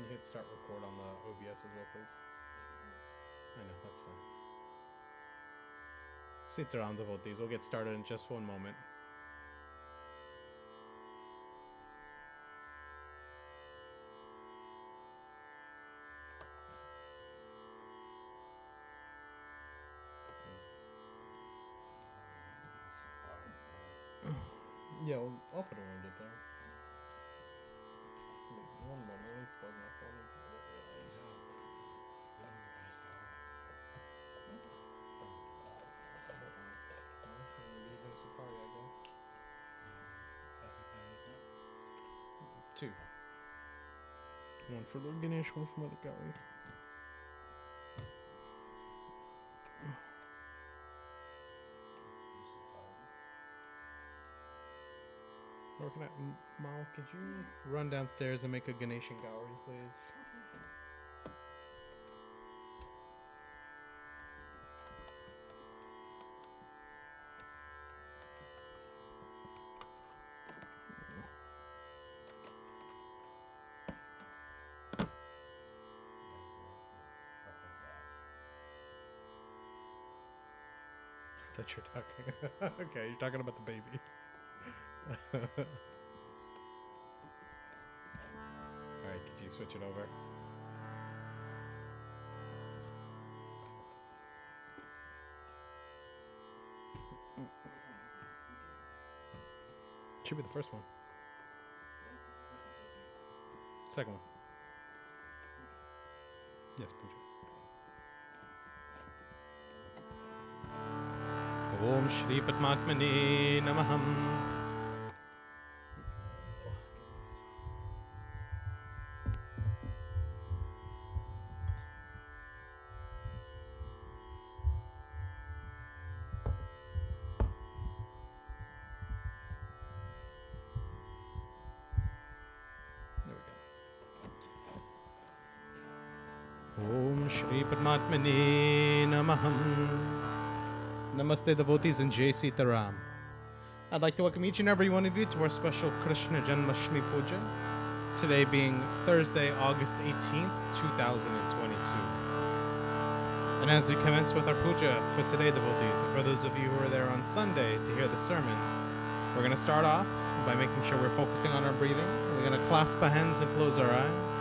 Can you hit start record on the OBS as well, please? I know, that's fine. Sita Ram devotees, we'll get started in just one moment. Yeah, I'll put it when we get there. One moment, let me plug my phone into the device. Using Safari, I guess. Two. One for Lord Ganesh, one for Mother Gauri. Working at Mal, could you run downstairs and make a Ganesh and Gauri, please? I thought you were talking. Okay, you're talking about the baby. Alright, could you switch it over? Should be the first one. Second one. Yes, Puja. Om Shri Padmatmane Namaham. Om Shri Padmatmane Namaham. Namaste devotees and Jai Sita Ram. I'd like to welcome each and every one of you to our special Krishna Janmashtmi Puja. Today being Thursday, August 18th, 2022. And as we commence with our puja for today, devotees, and for those of you who are there on Sunday to hear the sermon, we're going to start off by making sure we're focusing on our breathing. We're going to clasp our hands and close our eyes.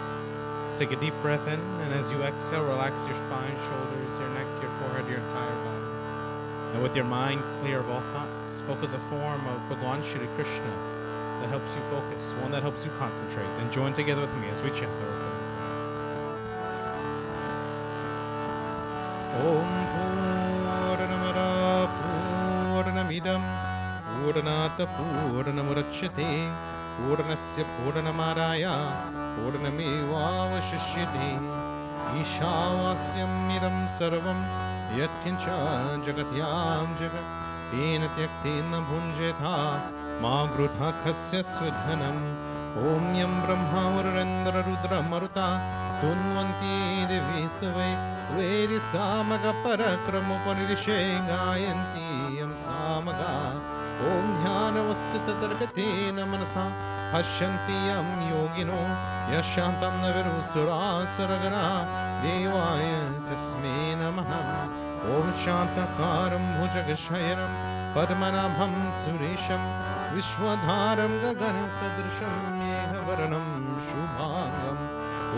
Take a deep breath in, and as you exhale, relax your spine, shoulders, your neck, your forehead, your entire body. And with your mind clear of all thoughts, focus a form of Bhagwan Shri Krishna that helps you focus, one that helps you concentrate. And join together with me as we chant our opening prayers. Om Purnamada Purnamidam Purnata Purnamurachyate Purnasya Purnamadaya Purnamevavashishyate Ishavasyam Idam Sarvam Yatkincha Jagatyam Jagat Tena Tyaktena Bhunjetha Ma Grudha Khasya Swidhanam Om Yam Brahma Varendra Rudra Maruta Stunvanti Devistave Vedi Samaga Parakramupanidishe Gayanti Yam Samaga Om Dhyana Vastita Targatena Manasa Hashyanti Yam Yogino Yashantam Navirusura Saragana Devaya Tasme Namaha Om Shantakaram Bhujagashayam Padmanabham Suresham Vishwadharam Gaganam Sadrisham Yehavaranam Shubhagam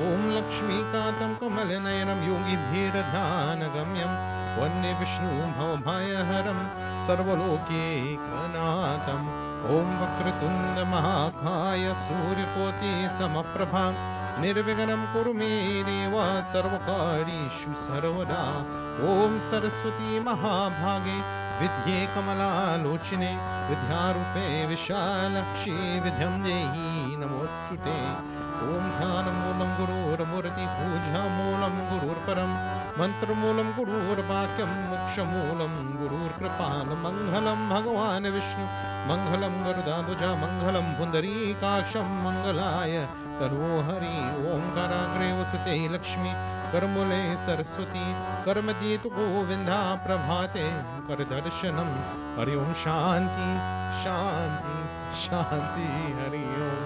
Om Lakshmi Katam Kamalanayanam Yogi Bhiradhanagamyam Vande Vishnu Bhavabhayaharam Sarvaloke Kanatam Om Vakratunda Mahakaya Suryakoti Samaprabha Nirviganam Kurume Deva Sarvakarishu Sarvada Om Saraswati Mahabhage Vidye Kamala Lochine Vidyarupe Vishalakshi Vidyam Dehi Namostute Om Dhyanam Moolam Gurur Murti Puja Moolam Gurur Param Mantra Moolam Gurur Bhakyam Moksha Moolam Gurur Kripala Mangalam Bhagavan Vishnu Mangalam Garudadvaja Mangalam Pundari Kaksham Mangalaya Tarohari Om Karagre Vasate Lakshmi Karmule Saraswati Karmadyetu Govinda Prabhate Kardarshanam Hari Om Shanti Shanti Shanti Hari Om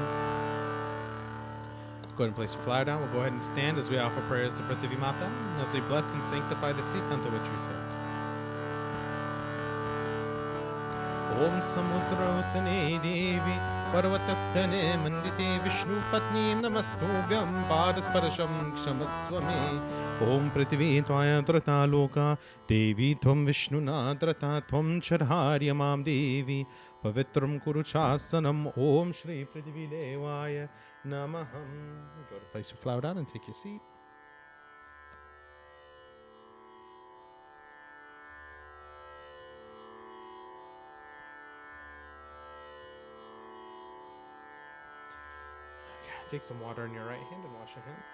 Go ahead and place your flower down. We'll go ahead and stand as we offer prayers to Prithvi Mata, as we bless and sanctify the seat unto which we sit. Om Samudra Sane Devi Parvatastane Mandite Vishnu Patni Namaskobhyam Padasparasham Kshamaswame Om Prithvi Tvaya Drata Loka Devi Tvam Vishnu Nadrata Tvam Charharyamam Devi Pavitram Kuruchasanam Om Shri Prithvi Devaya Namaham. Go to place your flower down and take your seat. Take some water in your right hand and wash your hands.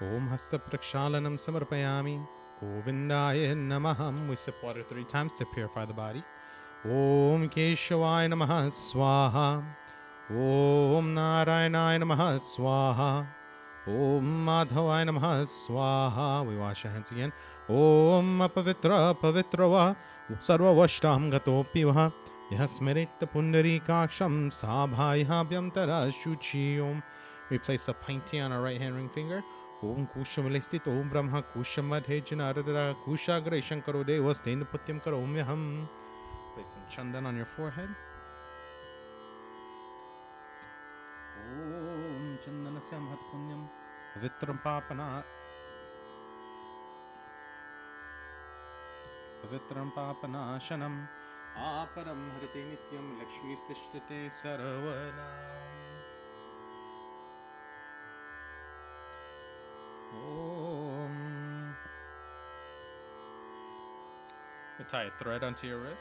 Om Hasta Prakshalanam Samarpayami Govindaya Namaham. We sip water 3 times to purify the body. Om Keshavaya Namaha Swaha. Om Narayanaya Namaha Swaha. Om Madhavaya Namaha Swaha. We wash our hands again. Om Apavitra Pavitrava Sarva Vashtam Gatopivaha Yasmerita Pundari Kaksham Sabhayabhyam Tara Shuchi Om. We place a pinty on our right hand ring finger. Om Kushamalestit Om Brahma Kushamadhejana Radara Kushagre Shankaro Devas Tendaputyam Karom Yaham. Place some chandan on your forehead. Om Chandanasyam Hat Punyam Vitram Papana Vitram Papana Shanam Aparam Harite Nityam Lakshmi Stishtate Saravana. Om. You tie a thread onto your wrist.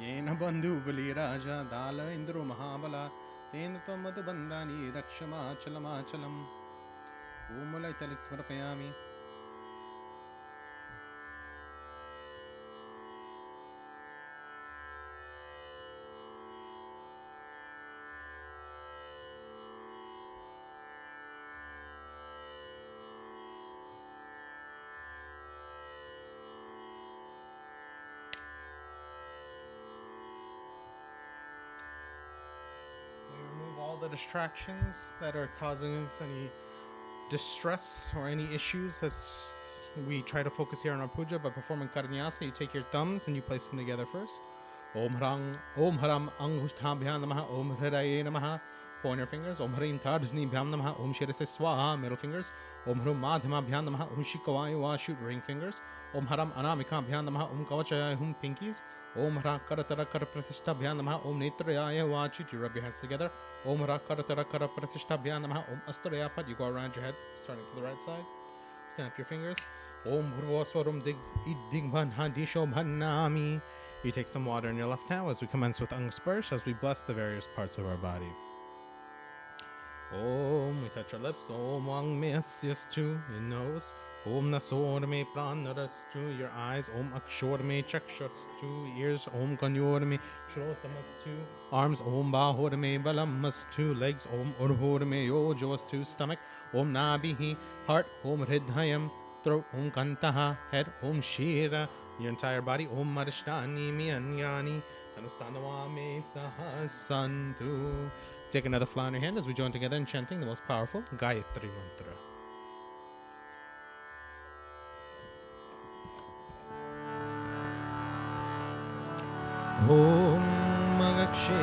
Yena bandhu bali raja dala indru mahabala tena tamadu bandani rakshama chalama chalam Omala italik smarapayami. The distractions that are causing us any distress or any issues as we try to focus here on our puja by performing karanyasa. You take your thumbs and you place them together first. Om Haram Angushtabhyam Namaha Om Hridaye Namaha. Point your fingers. Om Harim Tarjnibhyam Namaha Om Shirase Swaha. Middle fingers. Om Harum Madhamabhyam Namaha Om Shikawaya Shoot ring fingers. Om Haram Anamikabhyam Namaha Om Kavachaya Hum pinkies. Om Hara Karatara Kara Pratishthabhyam Namaha Om Netrayaya Vachit. You rub your hands together. Om Hara Karatara Kara Pratishthabhyam Namaha Om Astarayapad. You go around your head, starting to the right side. Snap your fingers. Om Bhurvaswarum Digman Hadisho Bhannami. You take some water in your left hand as we commence with Angsparsh as we bless the various parts of our body. Om, we touch our lips. Om Wang me asyastu, your nose. Om Nasor me pranarastu, your eyes. Om Akshor me chakshastu, ears. Om Kanyor me shrotamastu, arms. Om Bahor me balamastu, legs. Om Urhor me yojoastu, stomach. Om Nabihi, heart. Om Hridhayam, throat. Om Kantaha, head. Om Shira, your entire body. Om Marishtani me anyani, Tanustanawame sahasantu. Take another flower in your hand as we join together in chanting the most powerful Gayatri Mantra. Om Magakshe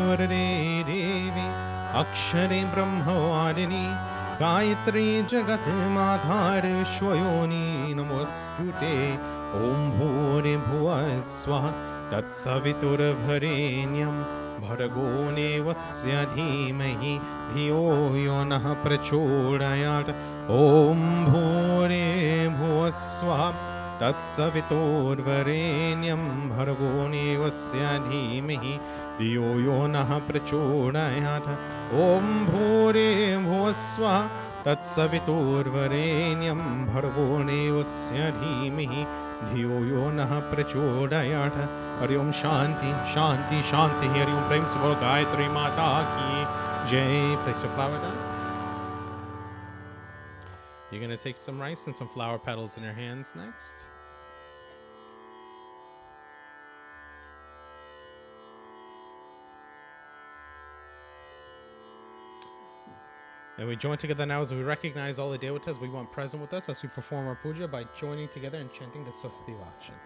Varade Devi Akshare Brahmavadini Gayatri Jagat Madhar Shwayoni Namostute Om Bhore Bhuvaswa Tatsavitur Bharenyam Bhargo Nevasya Dhimahi Dhiyo Yo Nah Prachodayat Om Bhore Bhuvaswa Tatsavitur Varenyam Bhargo Nevasya Dhimahi Dhiyo Yo Nah Prachodayat Om Bhore Bhuvaswa तत्सवितुर्वरेण्यं भर्गो देवस्य धीमहि धियो यो नः प्रचोदयात्। हरि ओम शांति शांति शांति। हरि ओम। प्रेम से बोलो गायत्री माता की जय। Place your flower down. You're going to take some rice and some flower petals in your hands next. And we join together now as we recognize all the devotees we want present with us as we perform our puja by joining together and chanting the Swasti Vachan.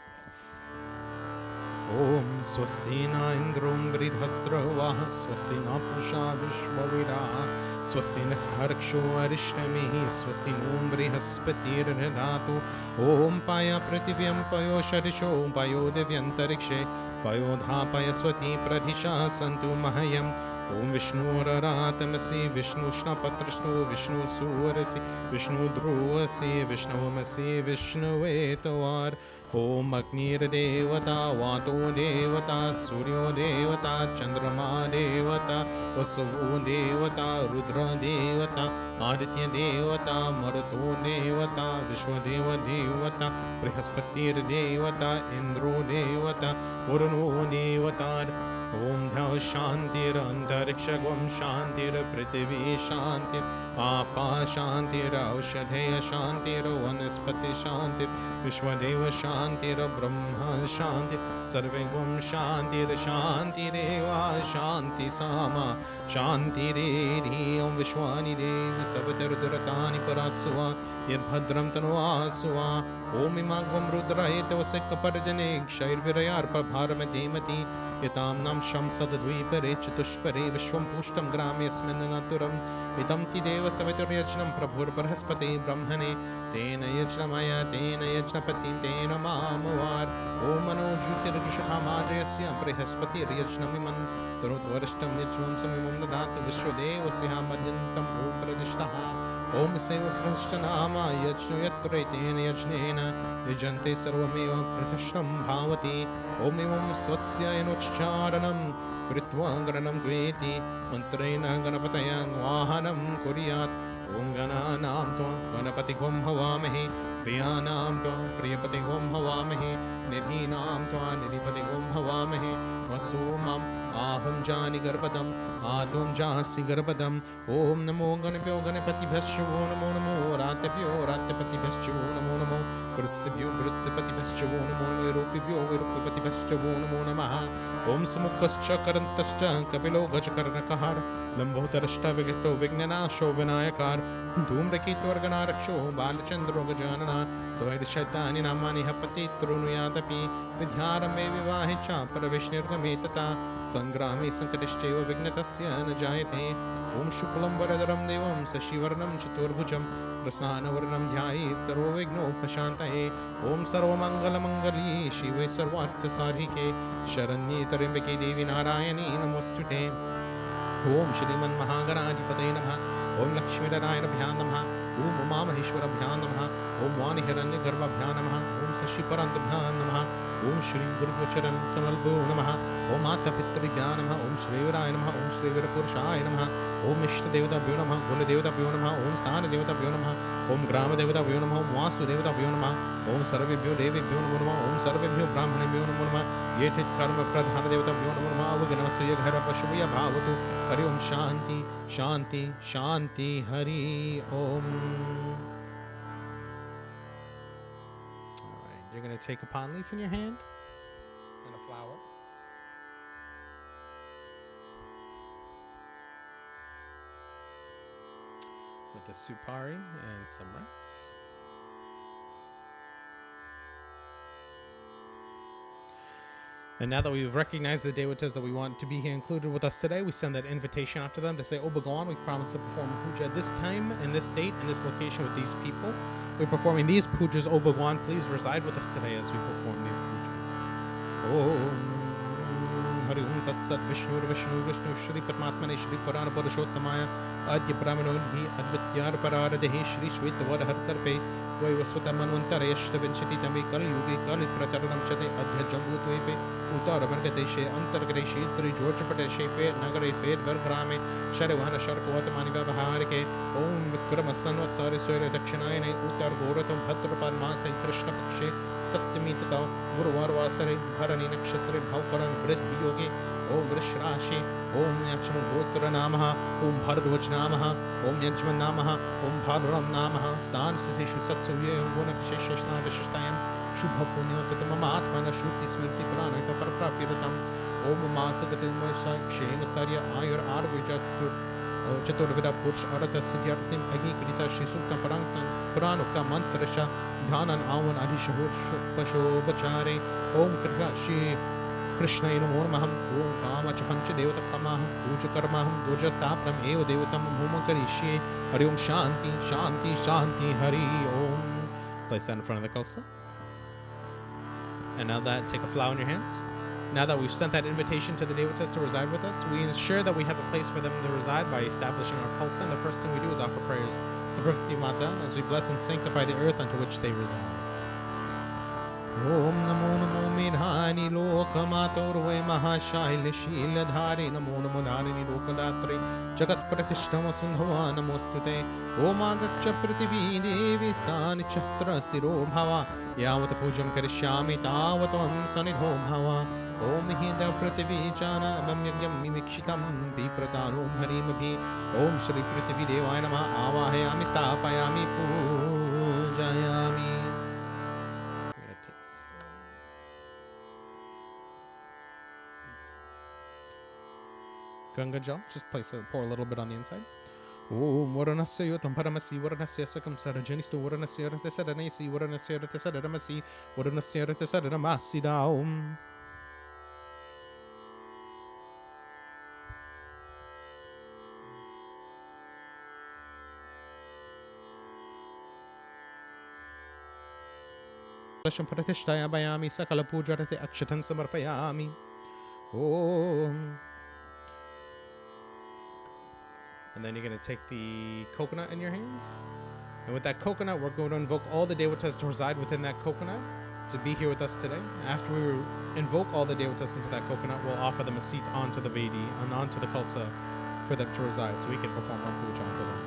Om Swasti na Indrum Bridhastravah Swasti na Pusha Vishwaviraha Swasti na Saraksho Arishtami Swasti Nom Brihaspati Radhatu Om Paya Prativyam Payo Sharisho Payo Devyantarikshe Payo Dhapaya Swati Pradhisha Santu Mahayam Om Vishnu Rarathamasi Vishnu Shnapatrishnu Vishnu Surasi Vishnu Dhruvasi Vishnu Masi Vishnu Etovar Om Agnir Devata Vato Devata Suryo Devata Chandrama Devata Vasu Devata Rudra Devata Aditya Devata Marato Devata Vishwadeva Devata Brihaspati Devata Indro Devata Varuno Devata Om Dhyav Shantir Antarikshagvam Shantir Prithvi Shantir Apa Shantir Aushadheya Shantir Vanaspati Shantir Vishwadeva Shantir Brahma Shantir Sarvegvam Shantir Shantireva Shanti Sama Shantiredi Om Vishwani Devi Sabatir Duratani Parasua Yadbhadram Tanuasua Om Imagvam Rudraheta Vaseka Pardane Kshair Virayarpa Bharamati Mati Yatam Nam Sham Sadadvipare Chatushpare Vishwam Pushtam Gramismin Naturam Itam Tideva Savitur Yajnam Prabhur Parhaspati Brahmane Tena Yajnamaya Tena Yajnapatim Tena Mamuvar Om Mano Jutir Jushakhamajayasya Prihaspati Yajnamiman Tarut Varishtam Yajnam Samimam Nadat Vishwadeva Sihamadyantam Om Pradishtaha Om Seva Prashtanama Yajnu Yatre Tena Yajnena Yajante Sarvameva Pratashtam Bhavati Om Imam Swatsya Enocharanam Kritva Granam Dveti Mantrena Ganapataya Vahanam Kuriyat Om Gananam Tva Ganapati Gom Havamahi Priyanam Tva Priyapati Gom Havamahi Nidhinam Tva Nidhipati Gom Havamahi Vasumam Aham Jani Garbadam Atum Jasi Garbadam Om Namo Ganapyo Ganapati Bhasho Namo Namo Ratapyo Ratapati Bhasho Namo Namo Krutsibyo Krutsipati Bhasho Namo Namo Rupibyo Rupipati Bhasho Namo Namaha Om Samukascha Karantascha Kapilo Gajakarnakahar Lambhotarashta Vigito Vignanasho Vinayakar Dhumrakitvarganaraksho Balachandro Gajanana Dvaida Shaitani Namani Hapati Trunuyatapi Vidhyarame Vivahicha Paravishnirdhametata Sangrami Sankatishcheva Vignatasya Najayate Om Shuklam Varadaram Devam Sashivarnam Chaturbhujam Prasanavarnam Dhyayit Sarva Vigno Pashantahe Om Sarva Mangala Mangali Shive Sarvartha Sarhike Sharanyi Tarimbeke Devi Narayani Namostute Om Shriman Mahaganadipate Namaha Om Lakshmi Narayana Namaha Om Uma Maheshwara Namaha Om Vani Hiranya Garbha Namaha Om Sashi Paranta Namaha Om Shri Guru Charan Kamalbo Namaha Om Mata Pitri Namaha Om Shri Viraya Namaha Om Shri Virapurushaya Namaha Om Ishta Devata Namaha Gula Devata Namaha Om Sthana Devata Namaha Om Grama Devata Namaha Om Vastu Devata Namaha Om Sarvebhyo Devi Namaha Om Sarvebhyo Brahmanebhyo Namaha Yetit Karma Pradhana Devata Namaha Avuganavasya Ghara Pashubhya Bhavatu Hari Om Shanti Shanti Shanti Hari Om. You're going to take a palm leaf in your hand and a flower. With the supari and some rice. And now that we've recognized the devotees that we want to be here included with us today, we send that invitation out to them to say, oh, Bhagawan, we promise to perform puja at this time and this date and this location with these people. We're performing these pujas. Oh, Bhagawan, please reside with us today as we perform these pujas. Om Hari Om Tat Sat Vishnu Vishnu Shri Paramatmane Shri Purana Purushottamaya Adya Brahmanodhi Advityar Pararadehi Shri Shvetavara Harkarpe Vaivasvata Manvantare Ashtavinshati Tame Kali Yugi Kali Prataranam Chate Adya Jambutvepe Uttara Margadeshe Antargadeshe Tri Georgia Padeshe Fed Nagare Fed Vergrame Sharavana Sharkavatamani Vaharike Om Vikrama Sanvatsari Soya Dakshinayane Uttar Goratam Bhadrapad Masa Krishna Pakshe Saptami Tata Guruvar Vasare Bharani Nakshatre Bhaukaran Vridhi Yogi Om Vrishrashi Om Yachman Gotra Namaha Om Bharadwaj Namaha Om Yajman Namaha Om Bhadram Namaha Stan Satishu Satsuya Guna Visheshna Vishishtayam Shubha Punyo Tatamama Atmana Shruti Smrti Prana Kafarprapiratam Om Masagatim Vaisha Kshema Starya Ayur Arvijat Chaturvida Purush Arata Siddhyartim Agni Krita Shisukta Parangtan Puranukta Mantrasha Dhyanan Avan Adishahut Pasho Bachare Om Krishna Krishna Namo Namah Om Kama Chapancha Devata Kamaham Puja Karmaham Dojastapram Eva Devatam Humakarishi Hari Om Shanti Shanti Shanti Hari Om. Place that in front of the Kalsa. And now that, take a flower in your hand. Now that we've sent that invitation to the devotees to reside with us, we ensure that we have a place for them to reside by establishing our Kalsa. And the first thing we do is offer prayers to Prithvi Mata as we bless and sanctify the earth unto which they reside. Om Namo Namo Medhani Lokamatorve Mahashaila Shiladhari Namo Namo Dharini Lokadatri Jagat Pratishtama Sundhava Namostute Om Agacha Prithivi Devi Stani Chatrastiro Bhava Yavata Pujam Karishyami Tavatam Sanidho Bhava Om Hida Prithivi Jana Mamyam Mimikshitam Vipratanum Harimabhi Om Shri Prithivi Devaya Nama Avahayami Stapayami Pujayami. Ganga Jal, just pour a little bit on the inside. Om Varanasya Yotam Paramasi Varanasya Sakam Sarajanisto Varanasya Ratasadanasi Varanasya Ratasadamasi Varanasya Ratasadamasi Daum. Lasham Pratishtaya Bayami Sakala Pujarate Akshatan Samarpayami. Om. And then you're going to take the coconut in your hands. And with that coconut, we're going to invoke all the devotees to reside within that coconut to be here with us today. After we invoke all the devotees into that coconut, we'll offer them a seat onto the Vedi and onto the Kalsa for them to reside so we can perform our puja onto them.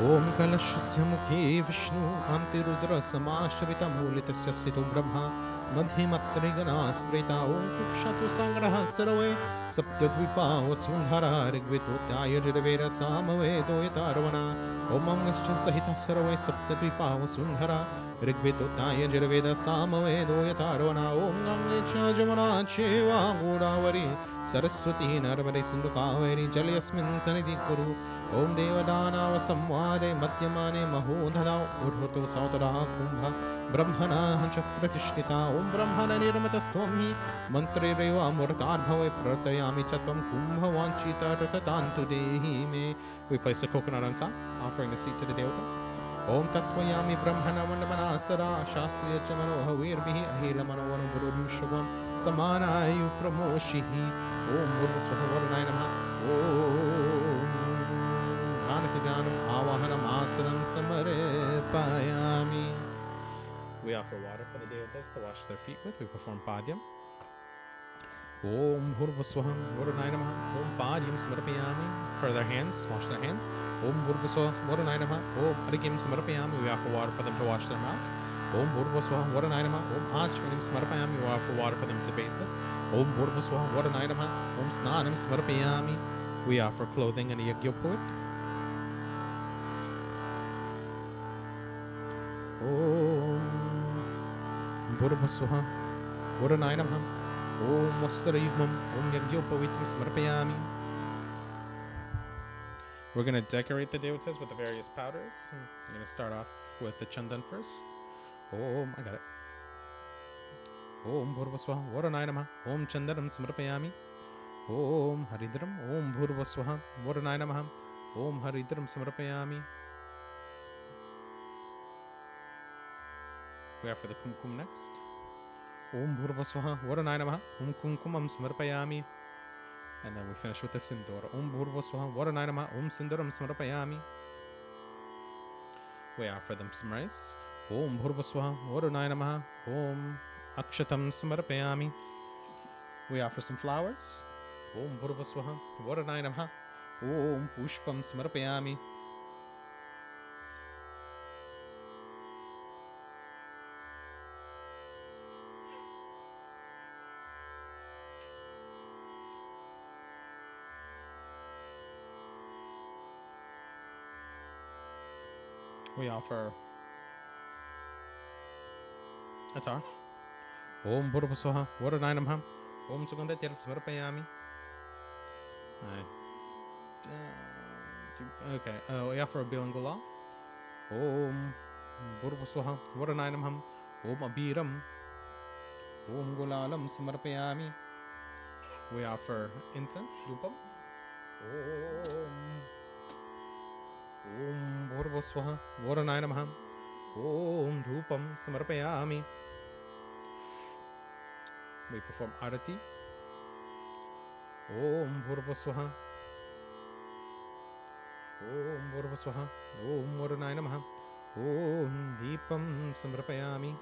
Om Kalashasya Mukhe Vishnu Kanti Rudra Samashrita Mulitasya Sito Brahma Madhimatrigana Sprita Om Kukshatu Sangraha Sarave Saptadvipa Vasundhara Rigvitotaya Jadaveda Samavedo Yatarvana Om Mangascha Sahita Sarave Saptadvipa Vasundhara Rigvitotaya Jadaveda Samavedo Yatarvana Om Gamlecha Jamana Cheva Godavari Saraswati Narvade Sindhu Kaveri Jalyasmin Sanidhi Kuru Om Devadana Vasamvade Madhyamane Mahodhada Urhuto Sautara Kumbha Brahmana Chakratishita Om Brahmana Nirmatastvami Mantre Reva Murtadbhave Pratayami Chatvam Kumbha Vanchita Ratatantu Dehi Me. We place a coconut on top, offering the seat to the devotees. Om Tatvayami Brahmana Mandamanastara Shastriya Chamano Havirbihi Ahila Manavana Guru Shubham Samana Ayu Pramoshihi Om Guru Swahavarnaya Namaha Om Anatiganam Avahanam Asanam Samarepayami. We offer water for the devotees to wash their feet with. We perform Padyam. Om Bhurvaswaham Varunaya Namaha Om Padyam Samarapayami. For their hands, wash their hands. Om Bhurvaswaham Varunaya Namaha Om Arigim Samarapayami. We offer water for them to wash their mouth. Om Bhurvaswaham Varunaya Namaha Om Achmanim Samarapayami. We offer water for them to bathe with. Om Bhurvaswaham Varunaya Namaha Om Snanam Samarapayami. We offer clothing and a Yagyopuik. Om Bhurvaswaham Varunaya Namaha Om Vastarayugmam Om Yagyopavitram Samarpayami. We're going to decorate the devotees with the various powders. I'm going to start off with the chandan first. Om, I got it. Om Bhurvaswaham Varunaya Namaha Om Chandanam Samarpayami. Om Haridram Om Bhurvaswaham Varunaya Namaha Om Haridram Samarpayami. We offer the kumkum next. Om Bhurvaswaha Varanaya Namaha Om Kumkumam Samarpayami. And then we finish with the Sindor. Om Bhurvaswaha Varanaya Namaha Om Sinduram Samarpayami. We offer them some rice. Om Bhurvaswaha Varanaya Namaha Om Akshatam Samarpayami. We offer some flowers. Om Bhurvaswaha Varanaya Namaha Om Pushpam Samarpayami. We offer atar. Om Bhurvaswaha Varanaya Namaha Om Sugandatyal Samarpayami. Okay, we offer a Bilangula. Om Bhurvaswaha Varanaya Namaha Om Abiram Om Gulalam Samarpayami. We offer incense, Dupam. Om Bhurvaswaha Varanaya Namaha Om Dhupam Samarpayami. We perform Arati. Om Bhurvaswaha Om Bhurvaswaha Om Varanaya Namaha Om Deepam Samarpayami.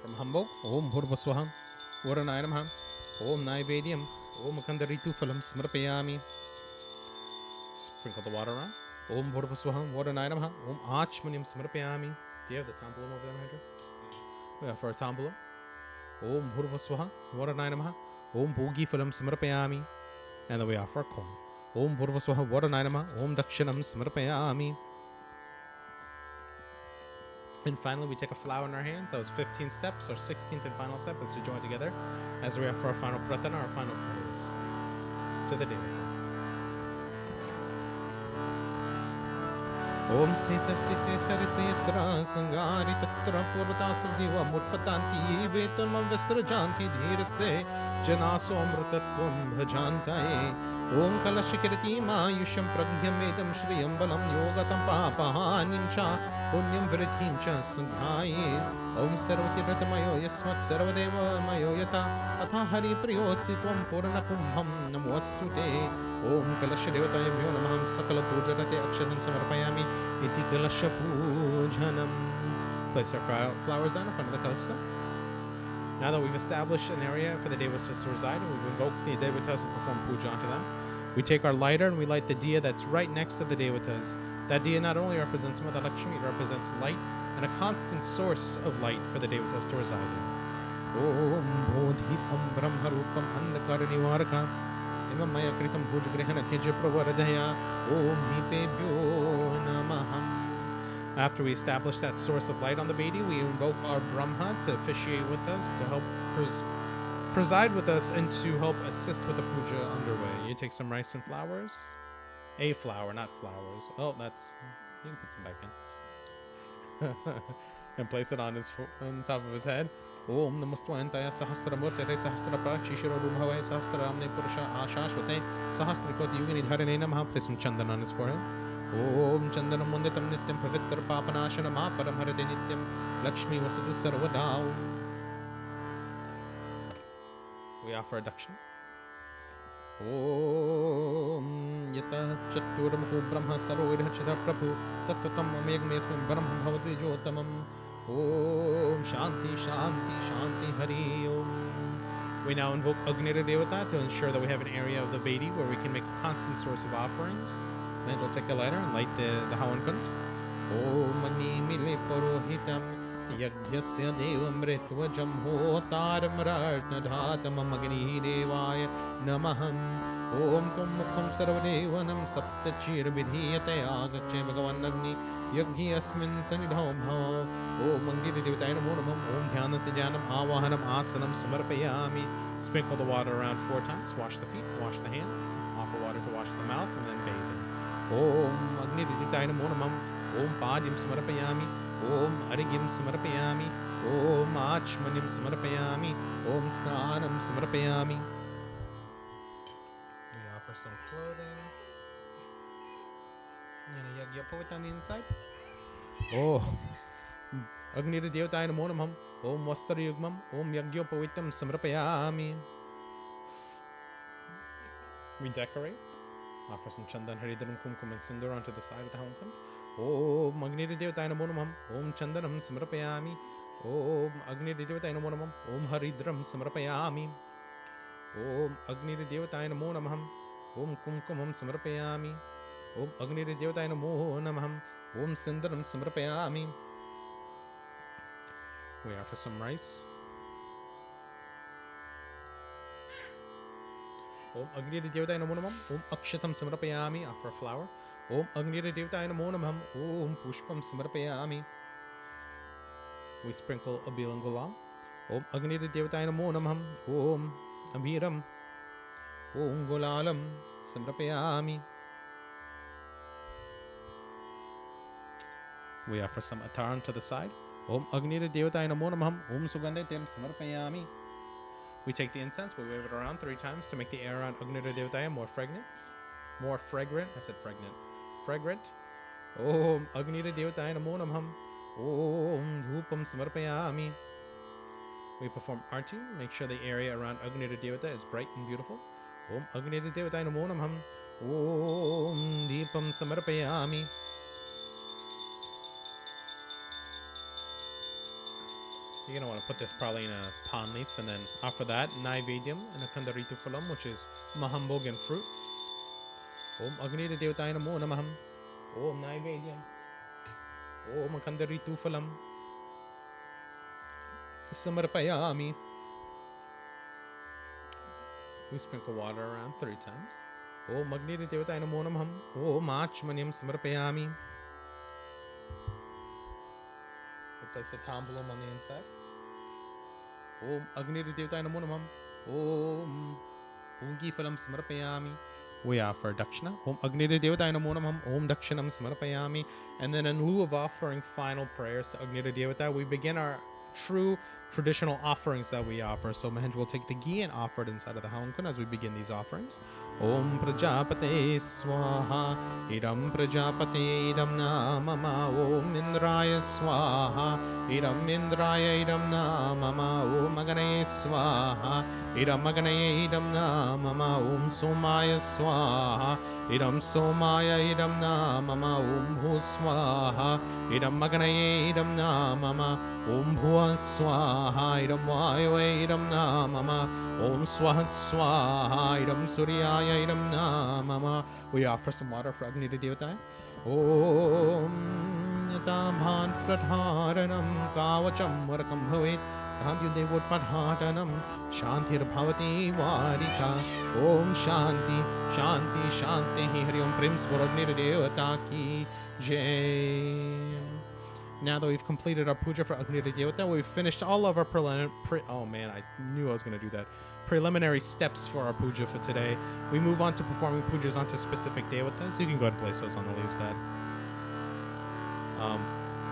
From Hambo, Om Bhurvaswaha Varanaya Namaha Om Naivedyam Om Kandaritu Phalam Samarpayami. Sprinkle the water around. Om Bhurvaswaha Varanaya Namaha Om Achmanyam Samarpayami. Do you have the tambulam over there, Mahendra? We have for a tambulam. Om Bhurvaswaha Varanaya Namaha Om Bhogi Phalam Samarpayami. And then we offer a corn. Om Bhurvaswaha Varanaya Namaha Om Dakshinam Samarpayami. And finally, we take a flower in our hands. That was 15 steps. Our 16th and final step is to join together as we offer our final pratana, our final prayers to the devotees. Om Sita Sita Sarita Sangari Tatra Purta Sudiva Mutpatanti Vetanam Vestrajanti Dhiritse Janaso Amrutatvam Bhajantaye Om Kalashikirti Mayusham Pragyamedam Shriyam Balam Yogatam Papahanincha Punyam Vritincha Sanghaye Om Sarvati Vratamayo Yasmat Sarvadeva Mayo Yata Atha Hari Priyositvam Purana Kumbham Namostute Om Kalasha Devatayam Yo Namaham Sakala Pujarate Akshanam Samarpayami Iti Kalasha Pujanam. Place our flowers down in front of the Kalsa. Now that we've established an area for the devotees to reside and we've invoked the devotees and performed puja onto them, we take our lighter and we light the diya that's right next to the devotees. That diya not only represents Mother Lakshmi, it represents light and a constant source of light for the devotees to reside in. Om Bodhipam Brahma Rupam Andhakara Nivaraka Imam Maya Kritam Bhujagrihana Teja Pravardhaya Om Dipebhyo Namaham. After we establish that source of light on the Bedi, we invoke our Brahma to officiate with us, to help preside with us, and to help assist with the puja underway. You take some rice and flowers. A flower, not flowers. Oh, that's... You can put some back in. And place it on top of his head. Om Namostwantaya Sahastra Murte Sahastra Prakshishiro Rubhave Sahastra Ramne Purusha Ashashvate Sahastra Koti Yugini Dharane Namaha. Place some chandan on his forehead. Om Chandanam Munditam Nityam Pavitra Papanashana Maparam Harate Nityam Lakshmi Vasadu Sarvada. We offer a dakshin. Om Yata Chaturamako Brahma Sarovidha Chita Prabhu Tattvam Amegmesmin Brahma Bhavati Jotamam. Om Shanti Shanti Shanti Hari Om. We now invoke Agnira Devata to ensure that we have an area of the Bedi where we can make a constant source of offerings. Then we'll take the lighter and light the Havan Kund. Om Agni Mile Purohitam Yagyasya Devam Ritva Jamhotaram Rajnadhatam Agni Devaya Namaham. Om Tum Mukham Sarvadevanam Saptachir Vidhiyate Agache Bhagavan Agni Yaghi Asmin Sanidham Bhava. Om Agni Devataya Namo Namam. Om Dhyanati Dhyanam Avahanam Asanam Samarpayami. Sprinkle the water around 4 times. Wash the feet, wash the hands. Offer water to wash the mouth and then bathe. Om Agni Devataya Namo Namam. Om Padyam Samarpayami. Om Arigim Samarpayami. Om Achmanim Samarpayami. Om Snanam Samarpayami. We offer some clothing. And a Yagyapoit on the inside. Oh. Agnira Devataya Namo Namah. Om Vastra Yugmam. Om Yagyapoitam Samarpayami. We decorate. Offer some Chandan Haridaram Kumkum and Sindur onto the side of the Home. Om Agnira Devataya Namo Namah. Om Chandanam Samarpayami. Om Agnira Devataya Namo Namah. Om Haridram Samarpayami. Om Agnira Devataya Namo Namah. Om Kumkumam Samarpayami. Om Agnira Devataya Namo Namah. Om Sindaram Samarpayami. We offer some rice. Om Agnira Devataya Namo Namah. Om Akshatam Samarpayami. Offer a flower. Om Agnira Devataya Namo Namah. Om Pushpam Samarpayami. We sprinkle Abil and Gulal. Om Agnira Devataya Namo Namah. Om Abiram. Om Gulalam Samarpayami. We offer some Ataran to the side. Om Agnira Devataya Namo Namah. Om Sugandetem Samarpayami. We take the incense, we wave it around 3 times to make the air around Agnira Devataya more fragrant. More fragrant. I said fragrant. Fragrant. Om Agnira Devataya Namo Namah. Om Dhupam Samarpayami. We perform Arti. Make sure the area around Agnira Devata is bright and beautiful. Om Agnira Devataya Namo Namah. Om Deepam Samarpayami. You're going to want to put this probably in a palm leaf and then offer that Naivedyam and a Kandaritu Phalam, which is Mahambog and fruits. Om Agnira Devataya Namo Namah. Om Naivedyam. Om Kandaritu Phalam. Samarpayami. We sprinkle water around 3 times. Om Agnira Devataya Namo Namah. Om Achmanyam Samarpayami. We place the tambalam on the inside. Om Agnira Devataya Namo Namah. Om Pungi Phalam Samarpayami. We offer Dakshina. Om Agnira Devataya Namo Namah. Om Dakshinam Samarpayami. And then in lieu of offering final prayers to Agnira Devata, we begin our true traditional offerings that we offer. So Mahendra will take the ghee and offer it inside of the Havankun as we begin these offerings. Om Prajapate Swaha. Idam Prajapate Idam Namama. Om Indraya Swaha. Idam Indraya Idam Namama. Om Maganaye Swaha. Idam Maganaye Idam Namama. Om Somaya Swaha. Idam Somaya Idam Namama. Om Bhu Swaha. Idam Maganaye Idam Namama. Om Bhuva Swaha. Idam Vayave Idam Namama. Om Swaha Swaha. Idam Suryaya Idam Namama. We offer some water for Agnira Devata. Om Yatabhan Pradharanam Kavacham Varakam Bhavet. Tadyu Devot Padhatanam Shantir Bhavati Varika. Om Shanti Shanti Shanti Hari Om Prem Agnira Devata Ki Jai. Now that we've completed our puja for Agnira Devata, we've finished all of our preliminary steps for our puja for today. We move on to performing pujas onto specific devatas. You can go ahead and place those on the leaves, Dad.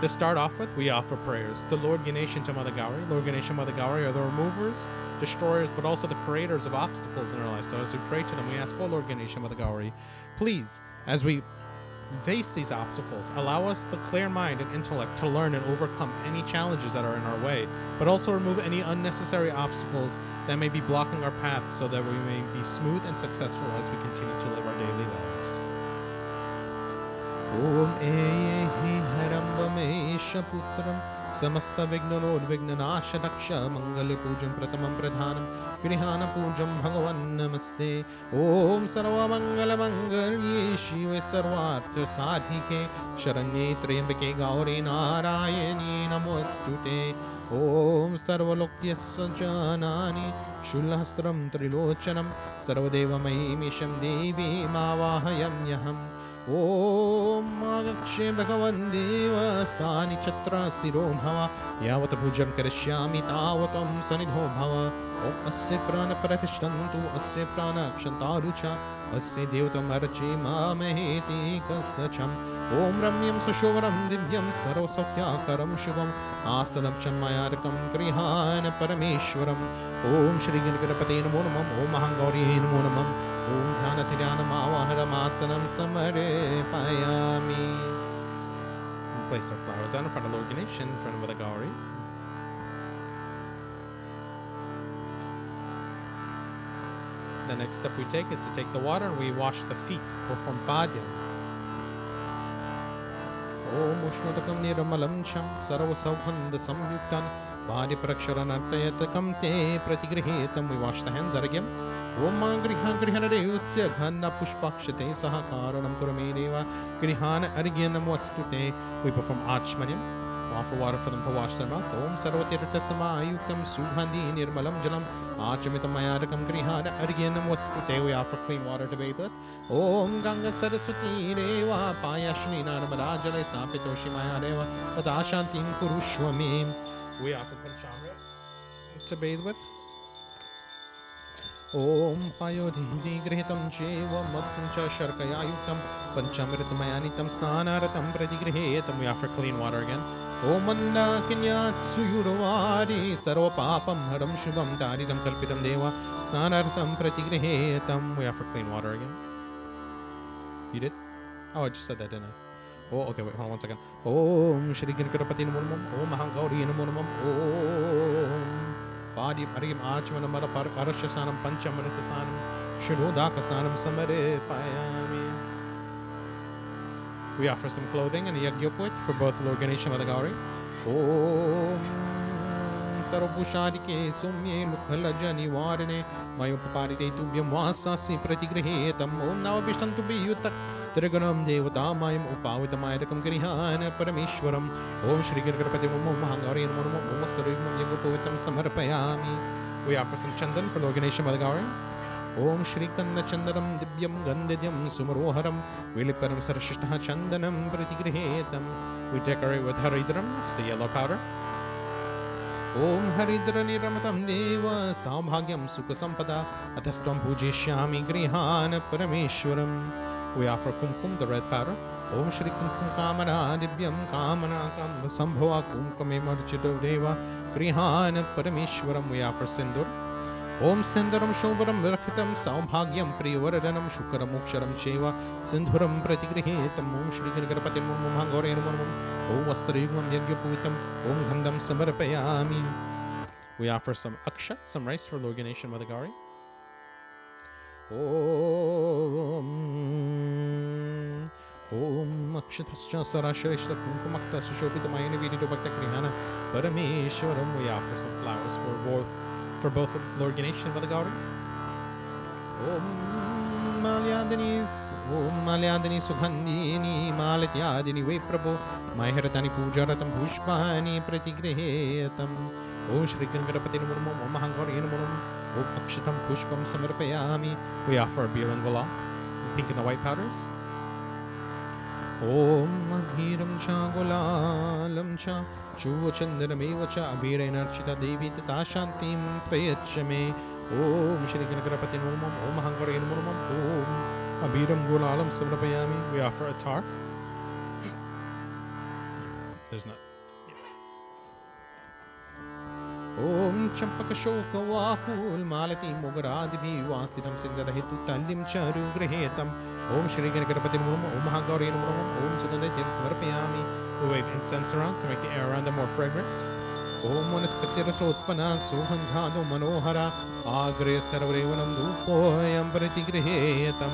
To start off with, we offer prayers to Lord Ganesh and to Mother Gauri. Lord Ganesh and Mother Gauri are the removers, destroyers, but also the creators of obstacles in our life. So as we pray to them, we ask, oh Lord Ganesh and Mother Gauri, please, as we face these obstacles, allow us the clear mind and intellect to learn and overcome any challenges that are in our way, but also remove any unnecessary obstacles that may be blocking our path so that we may be smooth and successful as we continue to live our daily lives. Om Eyehi Harambamesha Putram Samasta Vignanosha Daksha Mangali Pujam Pratamam Pradhanam Grihana Pujam Bhagavan Namaste. Om Sarva Mangala Mangalye Shiva Sarvartha Sadhike Sharanye Triambake Gauri Narayani Namostute. Om Sarva Lokya Sajanani Shulhastram Trilochanam Sarvadeva Mahimisham Devi Mavahayam Yaham ॐ मागक्षे भगवन् देव स्थानि चत्र स्थिरो भव यावत् पूजं करिष्यामि तावतं सन्निधो भव ॐ अस्य प्राणप्रतिष्ठन्तु अस्य प्राणक्षन्तारुच अस्य देवतमर्चे मामहेति कस्यचम् ॐ रम्यं सुशोभनं दिव्यं सर्वसौख्याकरं शुभम् आसनं च मायारकं गृहान् परमेश्वरम् ॐ श्रीगणपतये नमो नमः ॐ महागौरी नमो नमः ॐ ध्यानधिध्यानमावाहरमासनं समर्पयामि. Place our flowers down in front of Lord Ganesh, in front of the Gauri. The next step we take is to take the water and we wash the feet, perform Padya. Om Ushnotakam Niramalam Cham Sarvasaukhanda Samyuktan Badi Praksharanartayatakam Te Pratigrihetam. We wash the hands again. Om Grihan Grihanadevusya Ghana Pushpakshate Sahakaranam Kuramedeva Grihana Ariganam Wastute. We perform Achmanim. Offer water for them to wash their mouth. Om Sarvatirtasama Ayuktam Subhandi Nirmalam Jalam Achamitam Grihana Ariganam Wastute. We offer clean water to bathe with. Om Ganga Saraswati Deva Payashni Narmadajale Snapitoshi Mayadeva Padashantim Kurushwami. We offer Panchamrit to bathe with. Om Payodhi Grihitam Jeva Madhuncha Sharkayayuktam Panchamritamanitam Snanaratam Pradigrihetam. We offer clean water again. Om Manda Kinyat Suyudavari Sarva Papam Haram Shubham Daridam Kalpitam Deva Snanaratam Pratigrihetam. We offer clean water again. You did? Oh, I just said that, didn't I? Oh, okay, wait, hold on 1 second. Om Shri Krishna Janmashtmi. Om Mahangauri Namo. Om Padi Parigam Achmanam Arashasanam Panchamritasanam Shinodakasanam Samaripayami. We offer some clothing and a yagyoput for both Lord Ganesh and Mother Gauri. Om Sarvabhushadike Sumye Lukhalajani Varine Mayopaparite Tubhyam Vasasi Pratigrihetam. Om Navabhishtantu Biyutak Trigunam Devadamayam Upavitamayakam Grihana Parameshwaram. Om Shri Krishna Mahangauri Namo Om Sarvigam Yagopovitam Samarpayami. We offer some chandan for Lord Ganesh and Mother Gauri. Om Shri Kanda Chandaram Dibyam Gandidyam Sumaroharam Viliparam Sarashishtaha Chandanam Pratigrihetam. We decorate with Haridram, it's the yellow powder. Om Haridrani Ramatam Deva Saubhagyam Sukha Sampada Atastam Pujishyami Grihana Parameshwaram. We offer Kumkum, the red powder. Om Shri Kumkum Kamana Dibyam Kamana Kam Sambhava Kumkame Marchito Deva Grihana Parameshwaram. We offer Sindur. Om Sindaram Shobharam Rakitam Saubhagyam Priyavaradanam Shukaram Moksharam Sheva Sindhuram Pratigrihetam. Om Shri Ganapatim Mahangauri Namo Om Vastrigam Yagyaputam Om Gandam Samarpayami. We offer some akshat, some rice for Lord Ganesh and Mother Gauri. Om Akshatascha Sarashrishta Kumkumakta Sushobita Mayani Vidito Bhakta Krihana Parameshwaram. We offer some flowers for both Lord Ganesh and Mother Gauri. Om Malyadini Sugandhini Malatyadini Veprabho Maharatani Pujaratam Pushpani Pratigrihetam. Om Shri Gangapati Namo Om Mahangauri Namo Om Akshatam Pushpam Samarpayami. We offer Beer and Gula, pink and the white powders. Om Abhiram Cha Gulalam Cha Chuvachandarameva Cha Abhirenarchita Devi Tata Shantim Prayachame. Om Shri Gangapati Namo Om Mahangauri Namo Om Abhiram Gulalam Samarpayami. We offer a tar. There's not. Om Champaka Shoka Vakul Malati Mogaradibi Vasitam Singarahitu Talim Charu Grihetam. Om Shri Gangapati Namo Om Mahangauri Namo Om Sugandhatim Samarpayami. We wave incense around to make the air around them more fragrant. Om Vanaspatira Sotpana Suhandhano Manohara Agre Sarvarevanam Dupoyam Pratigrihetam.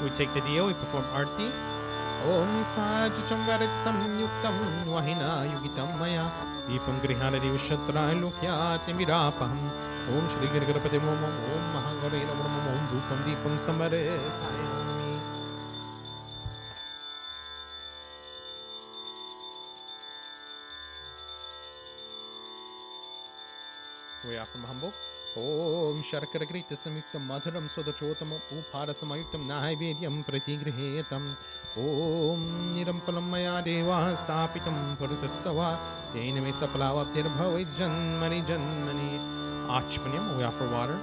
We take the deal, we perform Arti. Om Sajacham Varit Samyuktam Vahina Yugitam Maya Deepam Grihana Divashatra Lukyati Mirapam. Om Shri Gangapati Namo Om Mahangauri Namo Om Dupam Deepam Samarpayami. We offer Mahambuk. Om Sharkarakrita Samyuktam Madhuram Sodachotamam Uparasamayuktam Naivedyam Pratigrihetam Om Nirampalam Maya Deva Stapitam Purutastava Yename Sapalavatir Bhavai Janmani Janmani Achpanyam, we offer water.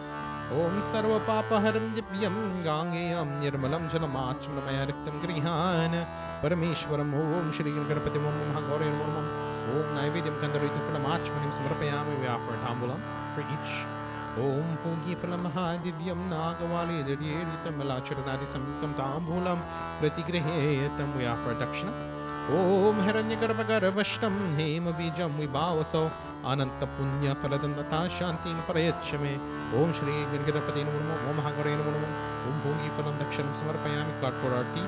Om Sarva Papaharam Divyam Gangayam Nirmalam Jalamachmaya Riktam Grihan Parameshwaram Om Shri Ganapati Mahagori Om Naivedyam Kandarita Fulamachmanim Samarapayami, we offer a tambulam for each. Om Pungi Falamaha Nagavali Diritam Malacharanadi Samyuktam Tambulam Pratigrihetam, we offer a dakshina. Om Hiranyagarbhagara Vashtam Hema Bijam Vibhavaso Ananta Punya Faladam Nata Shantin Parayachame Om Shri Ganapati Namo Om Hagare Namo Om Pungi Falam Dakshanam Samarpayami Karpurarti